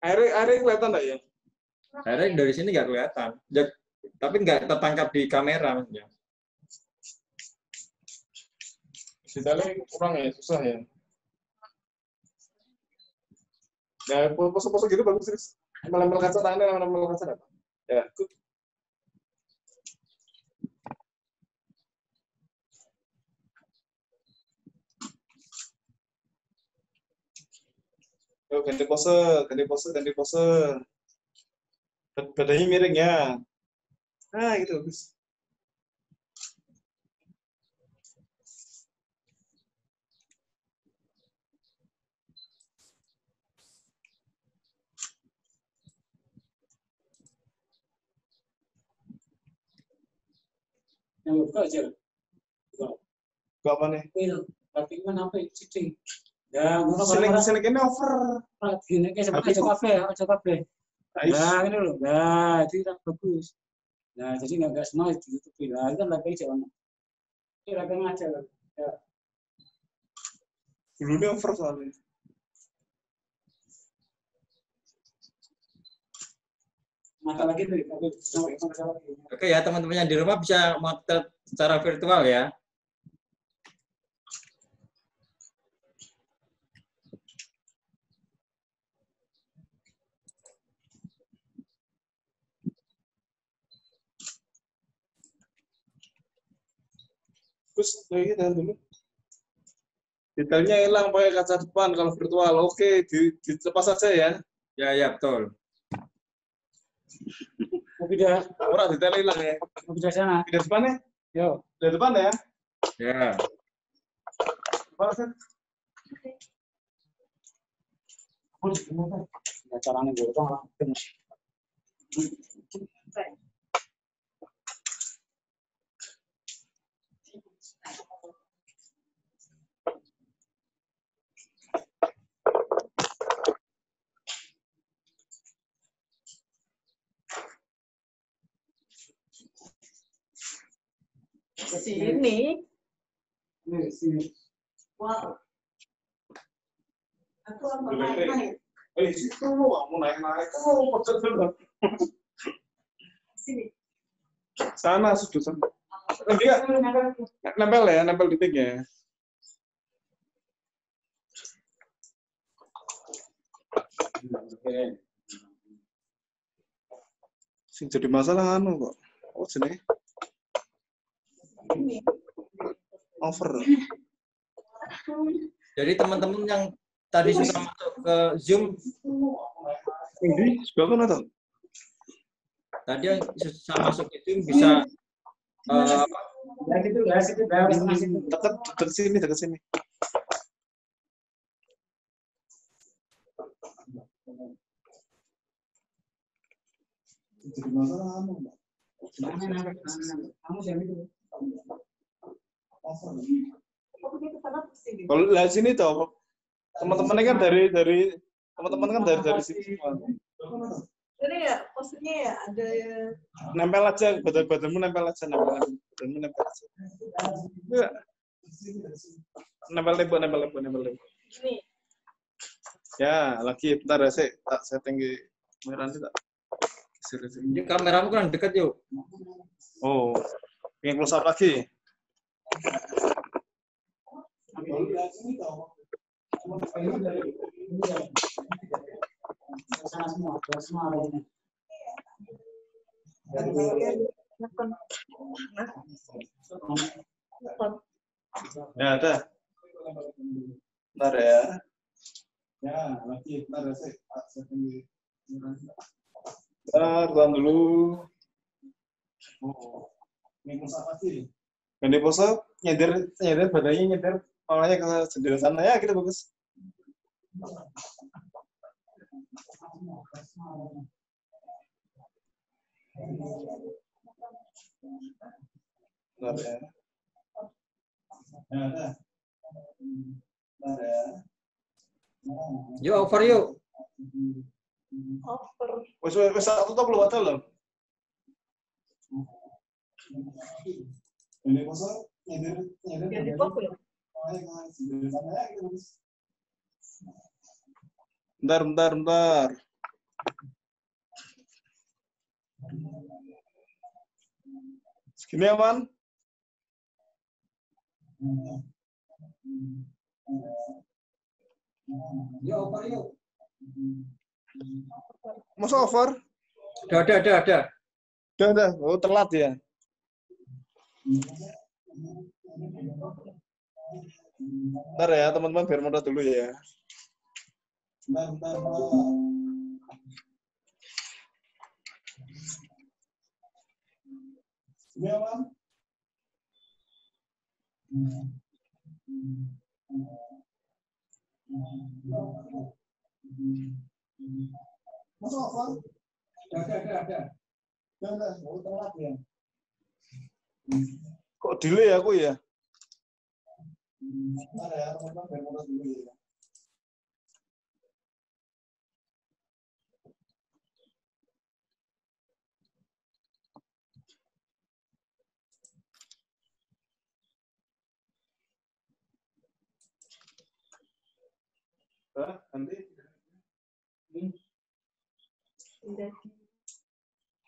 Airnya kelihatan nggak ya? Airnya dari sini nggak kelihatan. Ya, tapi nggak tertangkap di kamera maksudnya. Detailnya kurang ya, susah ya. Nah, pose-pose gitu bagus terus. Melempel kaca tangannya, melempel kaca apa? Ya, good. Yuk, ganti pose. Badannya miring ya. Nah, gitu bagus. Yang buka aja. Buka apa nih? Tapi mana apa cicing? Ya, Selek ini over. Gini kayak seperti aja kafe. Nah, ini loh. Nah, itu tidak bagus. Nah, jadi nggak semua ditutupi. Nah, itu kan lagi jalan. Ini lagi ngajar. Ya. Dulunya over soalnya. Mata lagi tuh. Oke ya, teman-teman yang di rumah bisa motret secara virtual ya. Terus lagi dulu. Detailnya hilang pakai kaca depan kalau virtual. Oke, dilepas saja ya. Ya betul. Mau pindah. Ora detailnya hilang ya. Mau pindah sana. Pindah depannya? Yo. Dari depan ya. Ya. Barusan. Ya caranya gue orang. Sini. Sini. Wow. Aku mau naik. Situ kamu naik. Pecet dulu. Sini. Sana sudah sana. Enggak. Nempel ya, nempel titiknya. Sing jadi masalah anu kok. Oh jenenge. Over. Jadi teman-teman yang tadi sudah masuk ke Zoom, Ini juga kan atau? tadi yang susah masuk ke Zoom bisa Dekat sini, dekat sini. Kalau lihat sini toh, teman-temannya kan dari teman-teman kan dari sini. Jadi ya, maksudnya ya ada Nempel aja, badanmu nempel aja, badanmu nempel aja. Ya. Nempel tembok. Ini. Ya, lagi bentar ya, tak setting di kamera ini tak. Ini kameramu kan dekat yuk. Oh, pengen close up lagi. Ya, ada. Bentar ya. Ya, lagi bentar ya, tak setting di kamera ini. Tahan dulu. Oh, ini pose apa sih? Ini pose nyender badannya nyender kepalanya ke jendela sana ya, kita bagus. Bentar ya. Ya, ada. Bentar ya. Yuk over yuk. over. Wes satu tuh belum ada loh. Ini pose nyender Yang di pop ya? Bentar. Segini aman? Yuk over yuk. Masa over? Ada. Udah. Oh, telat ya. Bentar ya, teman-teman, biar mudah dulu ya. Bentar. Ini aman? Masa over? Ada. Udah, mau telat ya. Kok delay aku ya? Bentar ya, teman-teman, biar mudah dulu ya. Nanti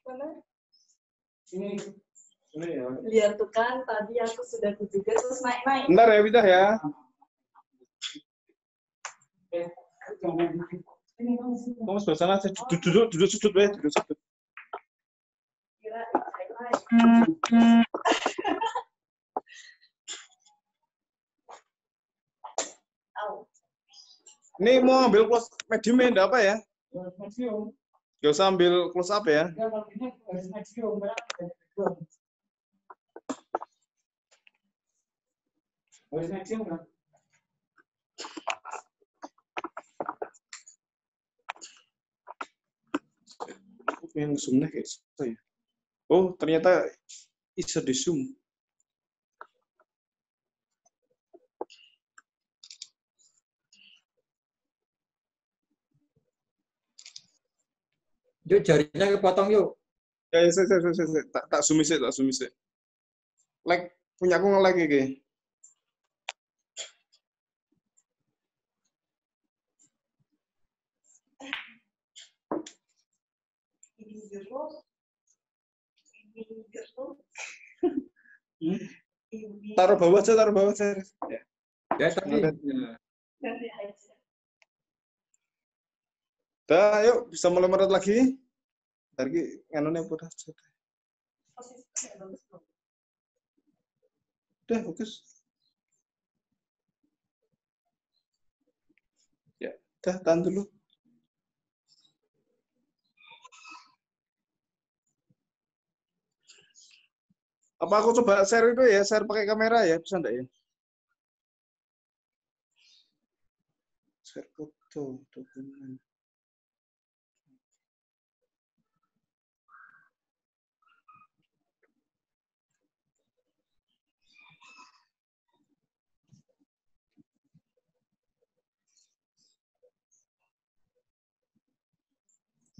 Mana? ini ya. Lihat tuh kan, tadi aku sudah juga terus naik. Bentar ya, Widah ya. Kamu sebelah sana, duduk sudut. Kira Ini mau ambil close medium ya, enggak apa ya? Gak usah ambil close up ya. Aku pengen zoom-nya kayak gitu ya. Oh, ternyata bisa di zoom. Yuk jarinya kepotong yuk. Ya, tak zoom sih. Like punya aku nge-like iki. Taruh bawah aja. Ya tadi. Dah, yuk bisa mulai merat lagi. Lagi nganone udah. Udah, bagus. Ya, udah tahan dulu. Apa aku coba share itu ya, share pakai kamera ya, bisa enggak ya? Share foto, dokumen.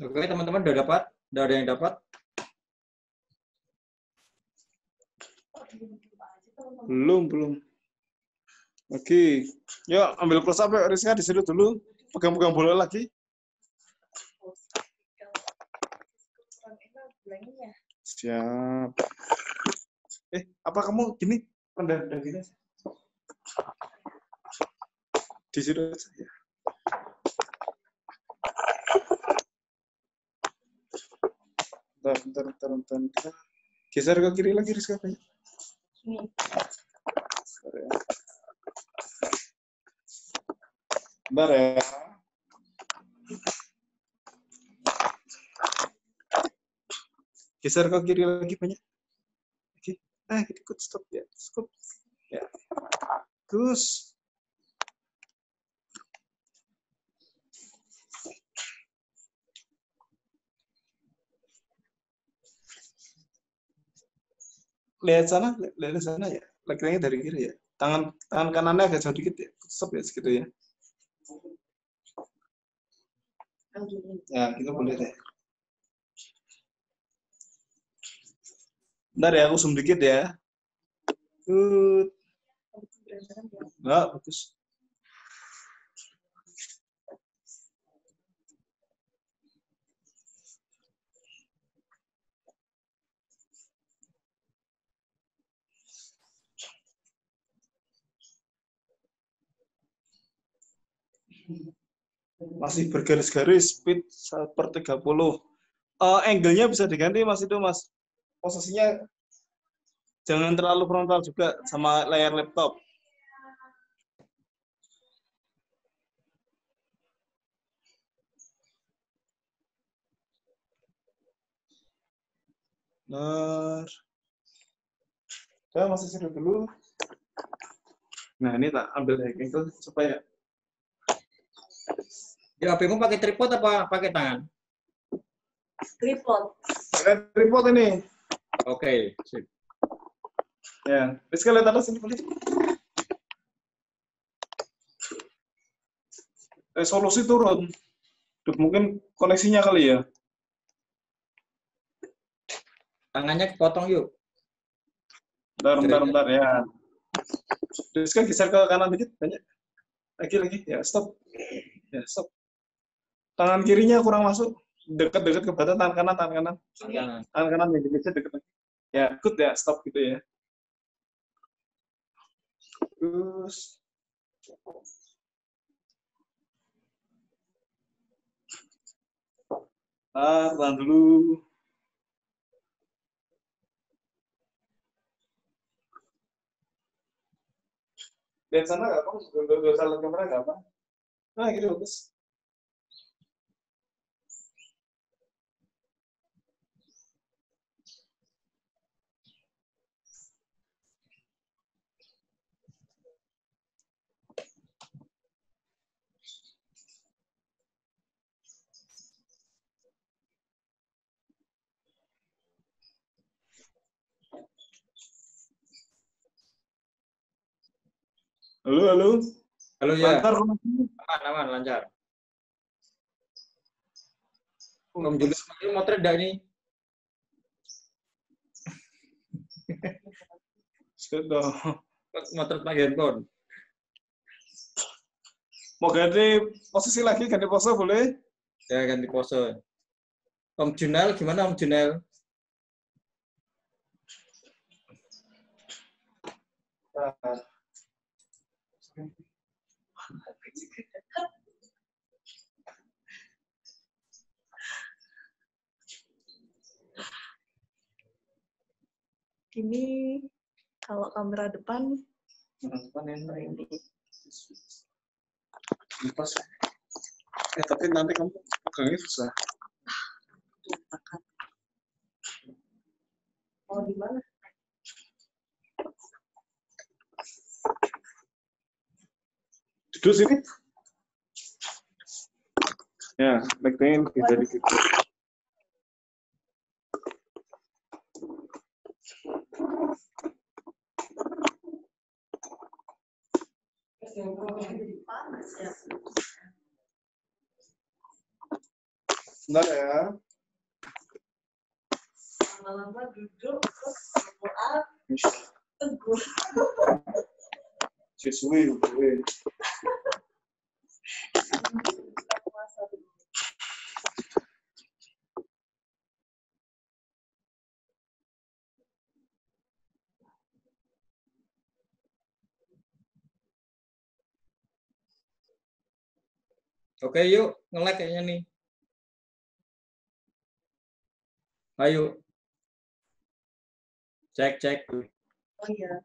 Oke, teman-teman udah dapat? Udah ada yang dapat? Belum. Oke. Yuk, ambil close up yuk, Rizka di situ dulu. Pegang-pegang bola lagi. Siap. Apa kamu gini? Udah gini. Di situ aja ya. Bentar. Geser ke kiri lagi, Rizka. Bentar ya. Geser ke kiri lagi banyak. Oke. Ikut stop ya. Stop. Ya. Terus. Lihat sana ya. Lagi dari kiri ya. Tangan kanannya agak jauh dikit ya. Stop ya segitu ya. Ya, gitu boleh deh. Bentar ya, aku zoom dikit ya. Enggak, bagus. Masih bergaris-garis, speed 1/30. Angle-nya bisa diganti, Mas, itu, Mas. Posisinya jangan terlalu frontal juga sama layar laptop. Benar. Saya masih seru dulu. Nah, ini tak ambil angle supaya. Ya, HP-mu pakai tripod apa pakai tangan? Tripod. Pakai tripod ini. Oke, sip. Ya, Rizka lihat atas ini boleh. Resolusi turun. Mungkin koneksinya kali ya. Tangannya kepotong yuk. Bentar ya. Rizka geser ke kanan dikit banyak. Lagi ya, stop. Ya, stop. Tangan kirinya kurang masuk. Dekat ke badan, tangan kanan. Tangan kanan yang dikit dekat. Ya, good ya, stop gitu ya. Terus tahan dulu. Lihat sana nggak apa? Gak usah lihat kamera nggak apa? Nah, gitu bagus. Halo. Halo ya. Lancar. Aman, lancar. Om Julius motret enggak ini? Sudah. Motret pakai handphone. Mau ganti posisi lagi, ganti pose boleh? Ya, ganti pose. Om Junel, gimana Om Junel? Ini kalau kamera depan ini. Pas. Ya, tapi nanti kamu pegangnya susah. Oh, di mana? Duduk sini. Ya, naik kita dikit. Bentar ya. Lama-lama duduk terus berdoa teguh. Sesuai. Oke, yuk nge-like kayaknya nih. Ayo. Cek. Oh iya.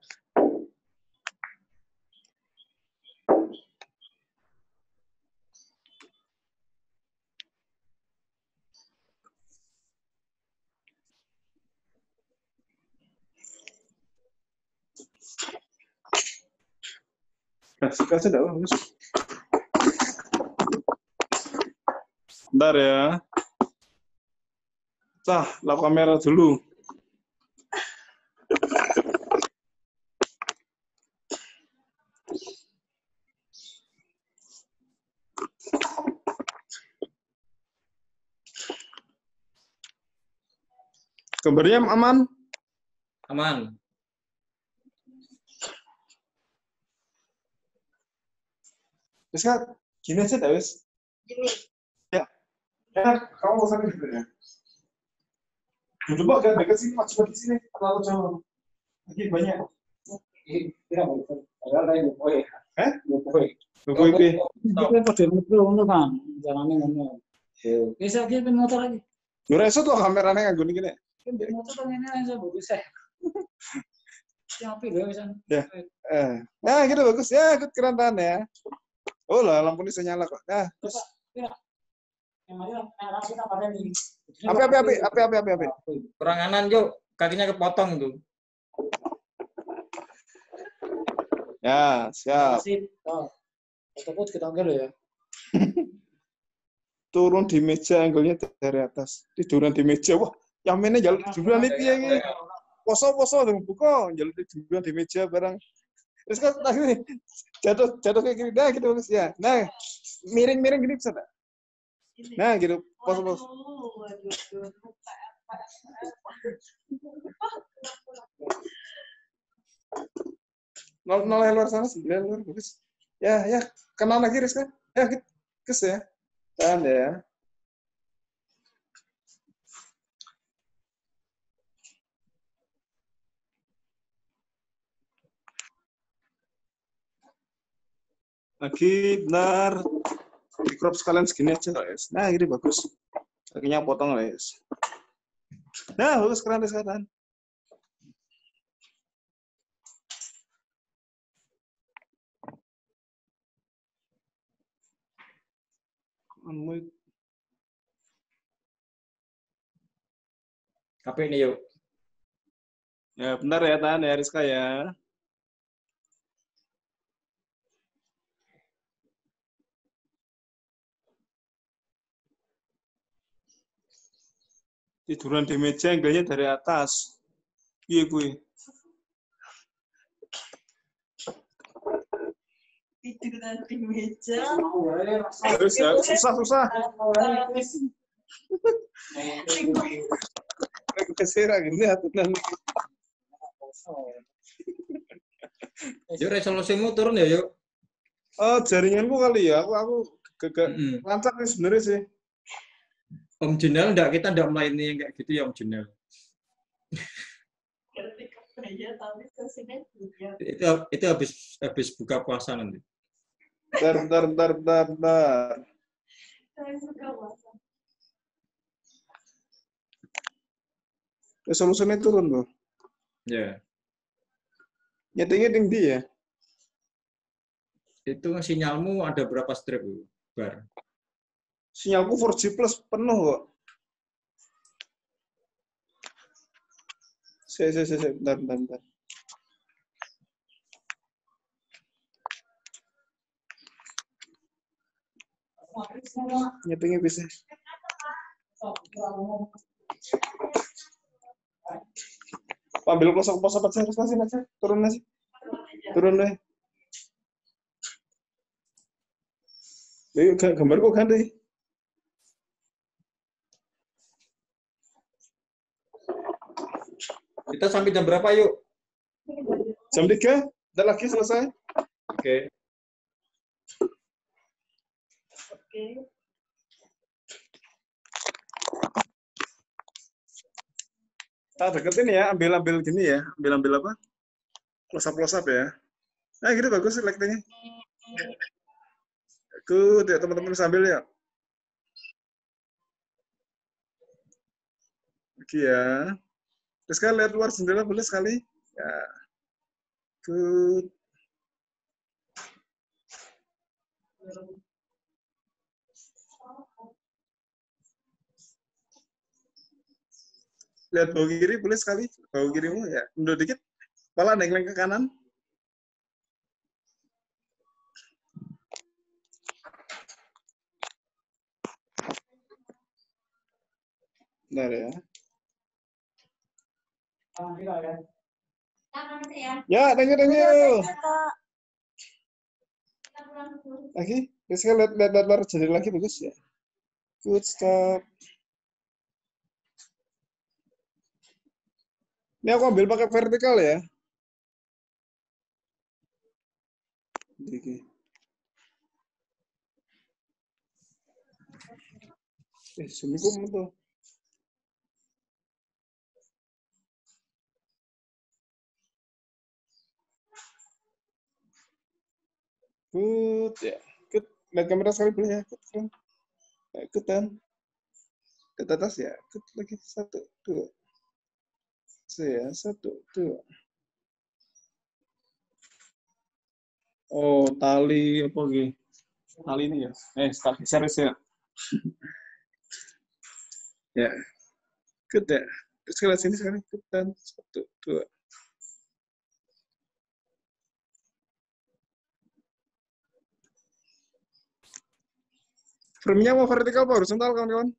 Kasih dah bagus. Bentar ya. Lap kamera dulu. Gambarnya aman? Aman. Wis kan, gini aja dah wis. Gini. Ya, kamu nggak usah gitu ya. Coba agak dekat sini, coba di sini, terlalu jauh. Lagi banyak. Tidak boleh. Padahal saya boleh. Boleh. Oke. Kita pakai motor ngono kan, jalannya ngono. Bisa kita motor lagi. Nureso tuh kameranya nggak gini. Kan motor kan ini aja bagus saya. Siapa dulu misalnya. Ya. Nah, gitu bagus ya, ikut keren ya. Oh lah, lampu ini nyala kok. Nah, terus. Apa. Kurang kanan, yuk. Kakinya kepotong tuh. Ya, siap. Takut kita anggap ya. Turun di meja, angle-nya dari atas. Tiduran di meja. Wah, yang mainnya jalan tiduran itu ya. Poso tuh buka, jalan tiduran di meja barang. Terus kan tadi jatuh kayak gini, nah gitu bagus ya. Nah, miring gini bisa tak? Nah gitu, pos. Nol luar sana, 9 luar bagus. Ya, kanan lagi Rizka. Ya, kes ya. Tahan ya. Lagi benar. Di crop sekalian segini aja guys. Nah, ini bagus. Kakinya potong guys. Nah, bagus keren sekarang. HP ini yuk. Ya, benar ya, tahan ya Rizka ya. Tiduran di meja, angle-nya dari atas. Iya gue. Tiduran di meja. Terus ya, susah. Kesera gini aturan. Yuk resolusimu turun ya yuk. Oh, jaringanku kali ya. Aku gagak lancar nih sebenarnya sih. Om Jenel kita enggak melayani yang kayak gitu ya Om Jenel. Itu habis buka puasa nanti. Bentar. Resolusinya turun loh. Ya. Nyetingnya tinggi ya. Itu sinyalmu ada berapa strip bar? Sinyalku 4G plus penuh kok. Bentar. Nyetingnya bisa. Ambil close up aja, harus kasih aja. Turun aja. Turun deh. Gambar kok ganti. Kita sampai jam berapa yuk? Jam 3, udah lagi selesai. Oke. Oke. Tak deketin ya, ambil gini ya, ambil apa? Close up ya. Nah, gitu bagus lightingnya. Good ya teman-teman sambil ya. Oke ya. Terus kan lihat luar jendela boleh sekali. Ya. Good. Lihat bawah kiri boleh sekali. Bawah kirimu ya. Mundur dikit. Kepala nengkleng ke kanan. Benar ya. Ya, thank you. Lagi, terus kan lihat luar jendela lagi bagus ya. Good stop. Ini aku ambil pakai vertikal ya. Oke. Assalamualaikum tuh. Good ya. Good. Lihat kamera sekali boleh ya. Good kan. Good kan. Ke atas ya. Good lagi. 1, 2. Saya 1, 2. Oh, tali apa gitu? Tali ini ya. Tali series ya. Ya. Good ya. Terus ke sini sekarang. Good kan. 1, 2. Frame-nya mau vertikal apa horizontal kawan-kawan?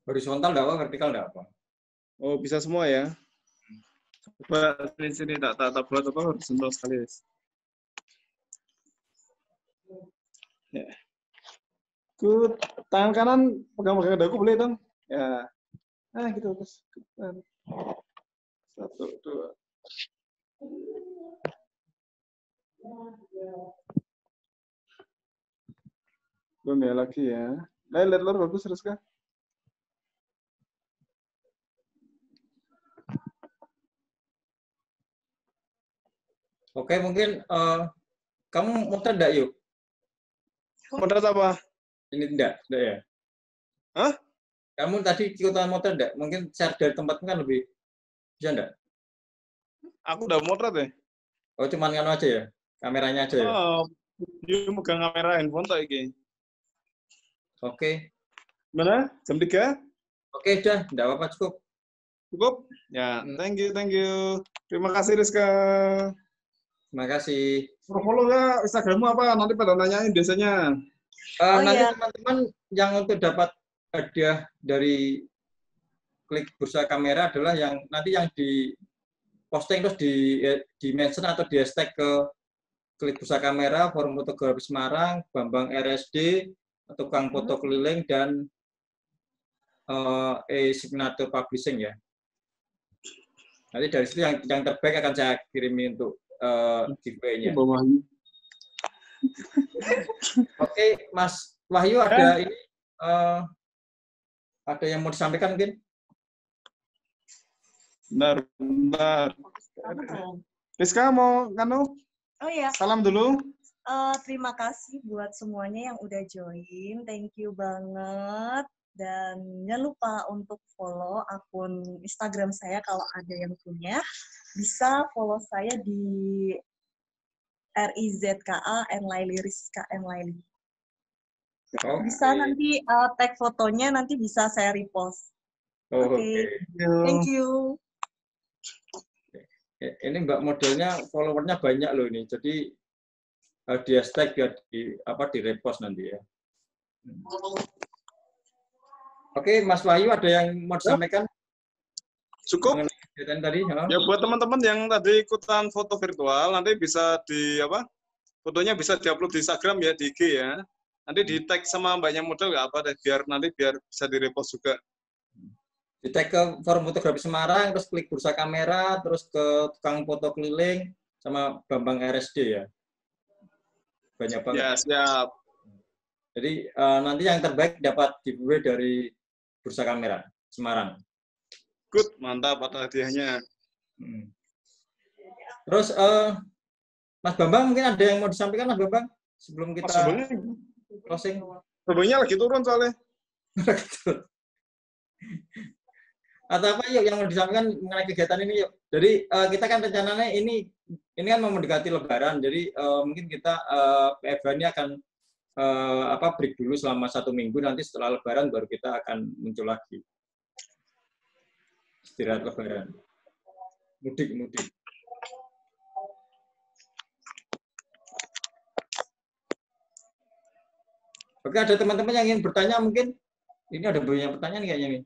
Horizontal enggak apa, vertikal enggak apa. Oh, bisa semua ya. Coba sini tak buat apa horizontal sekali. Ya. Good. Tangan kanan pegang dagu boleh dong. Ya. Nah, gitu terus. 1, 2. Belum ya lagi ya. Nah, lihat luar bagus terus kah? Oke, mungkin kamu motret enggak yuk? Motret apa? Ini enggak ya? Hah? Kamu tadi ikutan motret enggak? Mungkin share dari tempatmu kan lebih bisa enggak? Aku udah motret ya. Oh, cuman nganu aja ya? Kameranya aja ya? Oh, dia megang kamera handphone tak iki. Oke. Mana? Jam 3? Oke, udah. Enggak apa-apa, cukup. Cukup? Ya, thank you. Terima kasih Rizka. Terima kasih. Follow nggak Instagrammu apa? Nanti pada nanyain biasanya. Nanti teman-teman yang untuk dapat hadiah dari klik bursa kamera adalah yang nanti yang di posting terus di mention atau di hashtag ke klik bursa kamera, forum fotografi Semarang, Bambang RSD, tukang foto keliling, dan signature publishing ya. Nanti dari situ yang terbaik akan saya kirimi untuk giveaway-nya. Oke, Mas Wahyu ada ini ada yang mau disampaikan mungkin? Bentar. Rizka mau kanu? Oh ya. Salam dulu. Terima kasih buat semuanya yang udah join. Thank you banget. Dan jangan lupa untuk follow akun Instagram saya kalau ada yang punya. Bisa follow saya di RIZKA Enlaili Rizka Enlaili. Bisa nanti tag fotonya nanti bisa saya repost. Oke. Thank you. Ini Mbak modelnya followernya banyak loh ini. Jadi di hashtag biar di repost nanti ya. Oke, Mas Wahyu ada yang mau disampaikan? Cukup. Mengenai kegiatan tadi? Ya buat teman-teman yang tadi ikutan foto virtual, nanti bisa fotonya bisa diupload di Instagram ya, di IG ya. Nanti di tag sama mbaknya model nggak apa deh, biar bisa di-repost juga. Di tag ke Forum Fotografi Semarang, terus klik bursa kamera, terus ke tukang foto keliling, sama Bambang RSD ya. Banyak banget. Ya, siap. Jadi nanti yang terbaik dapat giveaway dari bursa kamera Semarang. Good, mantap atas hadiahnya. Terus Mas Bambang mungkin ada yang mau disampaikan Mas Bambang sebelum kita closing. Bambangnya lagi turun soalnya. Atau apa yuk yang mau disampaikan mengenai kegiatan ini yuk. Jadi kita kan rencananya ini kan mau mendekati Lebaran. Jadi mungkin kita PFH ini akan break dulu selama 1 minggu. Nanti setelah Lebaran baru kita akan muncul lagi. Istirahat Lebaran. Mudik. Oke, ada teman-teman yang ingin bertanya mungkin? Ini ada banyak pertanyaan kayaknya nih.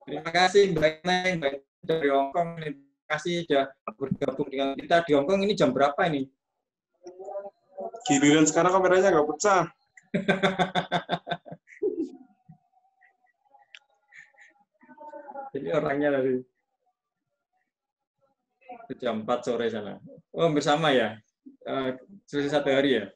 Terima kasih Mbak Neng, dari Hongkong. Terima kasih sudah bergabung dengan kita di Hongkong. Ini jam berapa ini? Giliran sekarang kameranya nggak pecah. Ini orangnya dari jam 4 sore sana. Oh, bersama ya? Selesai 1 hari ya?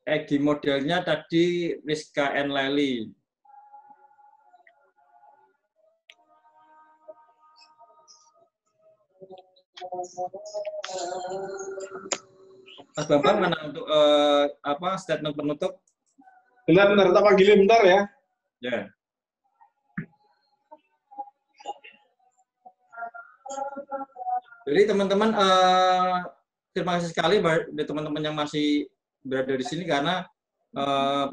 Egi modelnya tadi Rizka N. Lely. Mas Bambang mana untuk statement penutup? Bentar, kita panggilin bentar ya. Ya. Jadi teman-teman, terima kasih sekali bagi teman-teman yang masih berada di sini karena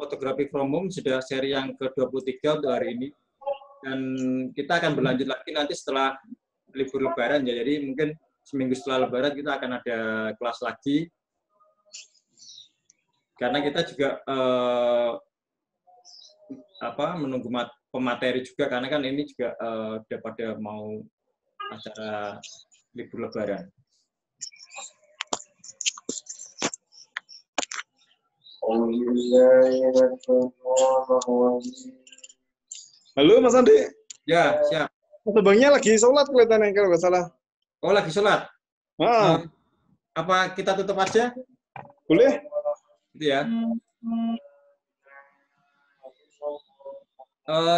fotografi from home sudah seri yang ke-23 untuk hari ini. Dan kita akan berlanjut lagi nanti setelah libur Lebaran ya. Jadi mungkin seminggu setelah Lebaran kita akan ada kelas lagi. Karena kita juga menunggu pemateri juga karena kan ini juga udah pada mau acara libur Lebaran. Halo Mas Andi. Ya, siap. Abangnya lagi sholat kelihatannya kalau nggak salah. Oh, lagi sholat? Apa kita tutup aja? Boleh. Gitu ya.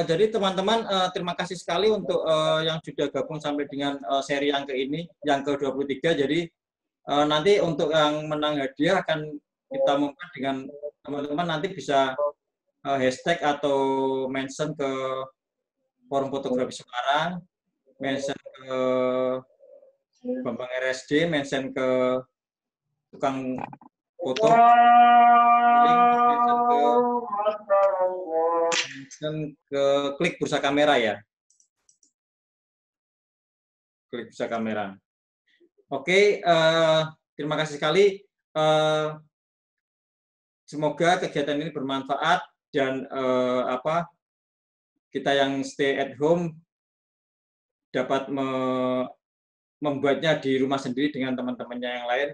Jadi teman-teman, terima kasih sekali untuk yang sudah gabung sampai dengan seri yang yang ke-23. Jadi nanti untuk yang menang hadiah akan kita umumkan dengan teman-teman nanti bisa hashtag atau mention ke Forum Fotografi Semarang, mention ke Bambang RSD, mention ke tukang foto, mention ke klik bursa kamera ya. Klik bursa kamera. Oke, terima kasih sekali. Semoga kegiatan ini bermanfaat dan kita yang stay at home dapat membuatnya di rumah sendiri dengan teman-temannya yang lain.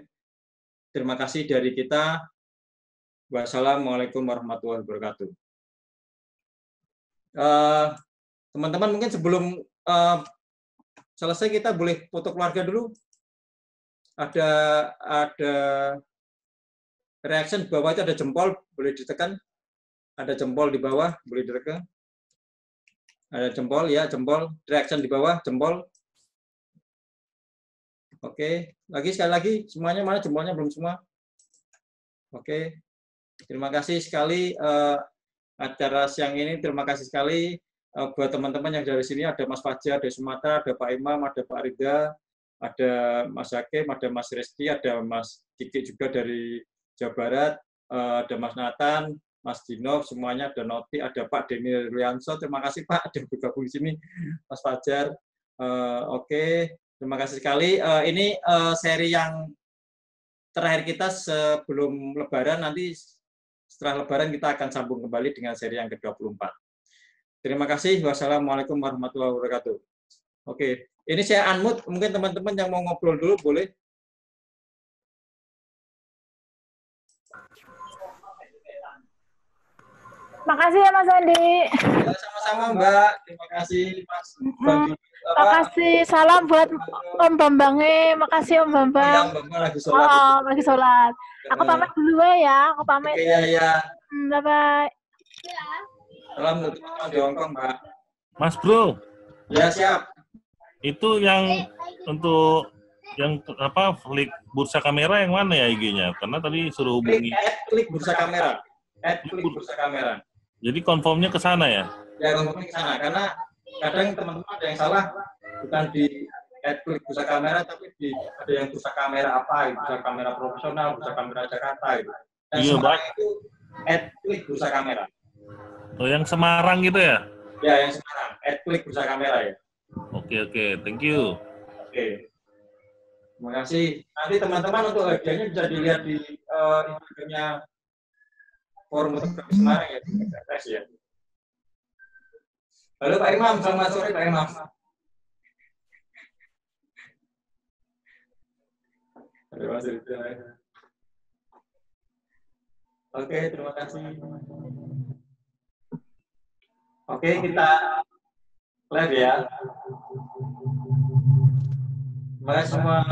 Terima kasih dari kita. Wassalamualaikum warahmatullahi wabarakatuh. Teman-teman mungkin sebelum selesai kita boleh foto keluarga dulu. Ada reaction di bawah itu ada jempol, boleh ditekan. Ada jempol di bawah, boleh ditekan. Ada jempol, ya jempol. Reaction di bawah, jempol. Oke, sekali lagi, semuanya mana jempolnya belum semua? Oke, terima kasih sekali acara siang ini. Terima kasih sekali buat teman-teman yang dari sini. Ada Mas Fajar dari Sumatera, ada Pak Imam, ada Pak Rida, ada Mas Hakim, ada Mas Reski, ada Mas Kiki juga dari Jawa Barat, ada Mas Nathan, Mas Dino, semuanya ada Noti, ada Pak Denny Rianso, terima kasih Pak sudah bergabung di sini, Mas Fajar. Oke, terima kasih sekali. Ini seri yang terakhir kita sebelum Lebaran, nanti setelah Lebaran kita akan sambung kembali dengan seri yang ke-24. Terima kasih. Wassalamualaikum warahmatullahi wabarakatuh. Oke, ini saya unmute. Mungkin teman-teman yang mau ngobrol dulu boleh. Makasih ya Mas Andi. Ya, sama-sama Mbak. Terima kasih Mas. Makasih. Salam buat Om Bambangnya. Makasih Om Bambang. Om Bambang lagi sholat. Oh, lagi sholat. Aku pamit dulu ya. Aku pamit. Oke, ya. Bye-bye. Salam untuk teman di Hongkong, Mbak. Mas Bro. Ya, siap. Itu yang untuk yang apa klik bursa kamera yang mana ya IG-nya? Karena tadi suruh hubungi. Klik bursa kamera. Klik bursa kamera. Jadi konfirmnya ke sana ya? Ya, konfirmnya ke sana. Karena kadang teman-teman ada yang salah, bukan di klik bursa kamera, tapi ada yang bursa kamera apa, bursa kamera profesional, bursa kamera Jakarta itu. Dan iya, Semarang itu klik bursa kamera. Oh, yang Semarang gitu ya? Ya, yang Semarang. Klik bursa kamera ya. Oke, thank you. Oke. Terima kasih. Nanti teman-teman untuk hadiahnya bisa dilihat di Instagramnya Forum Fotografi Semarang ya, ya. Halo Pak Imam, selamat sore Pak Imam. Oke, terima kasih. Oke, kita live ya. Terima kasih semua.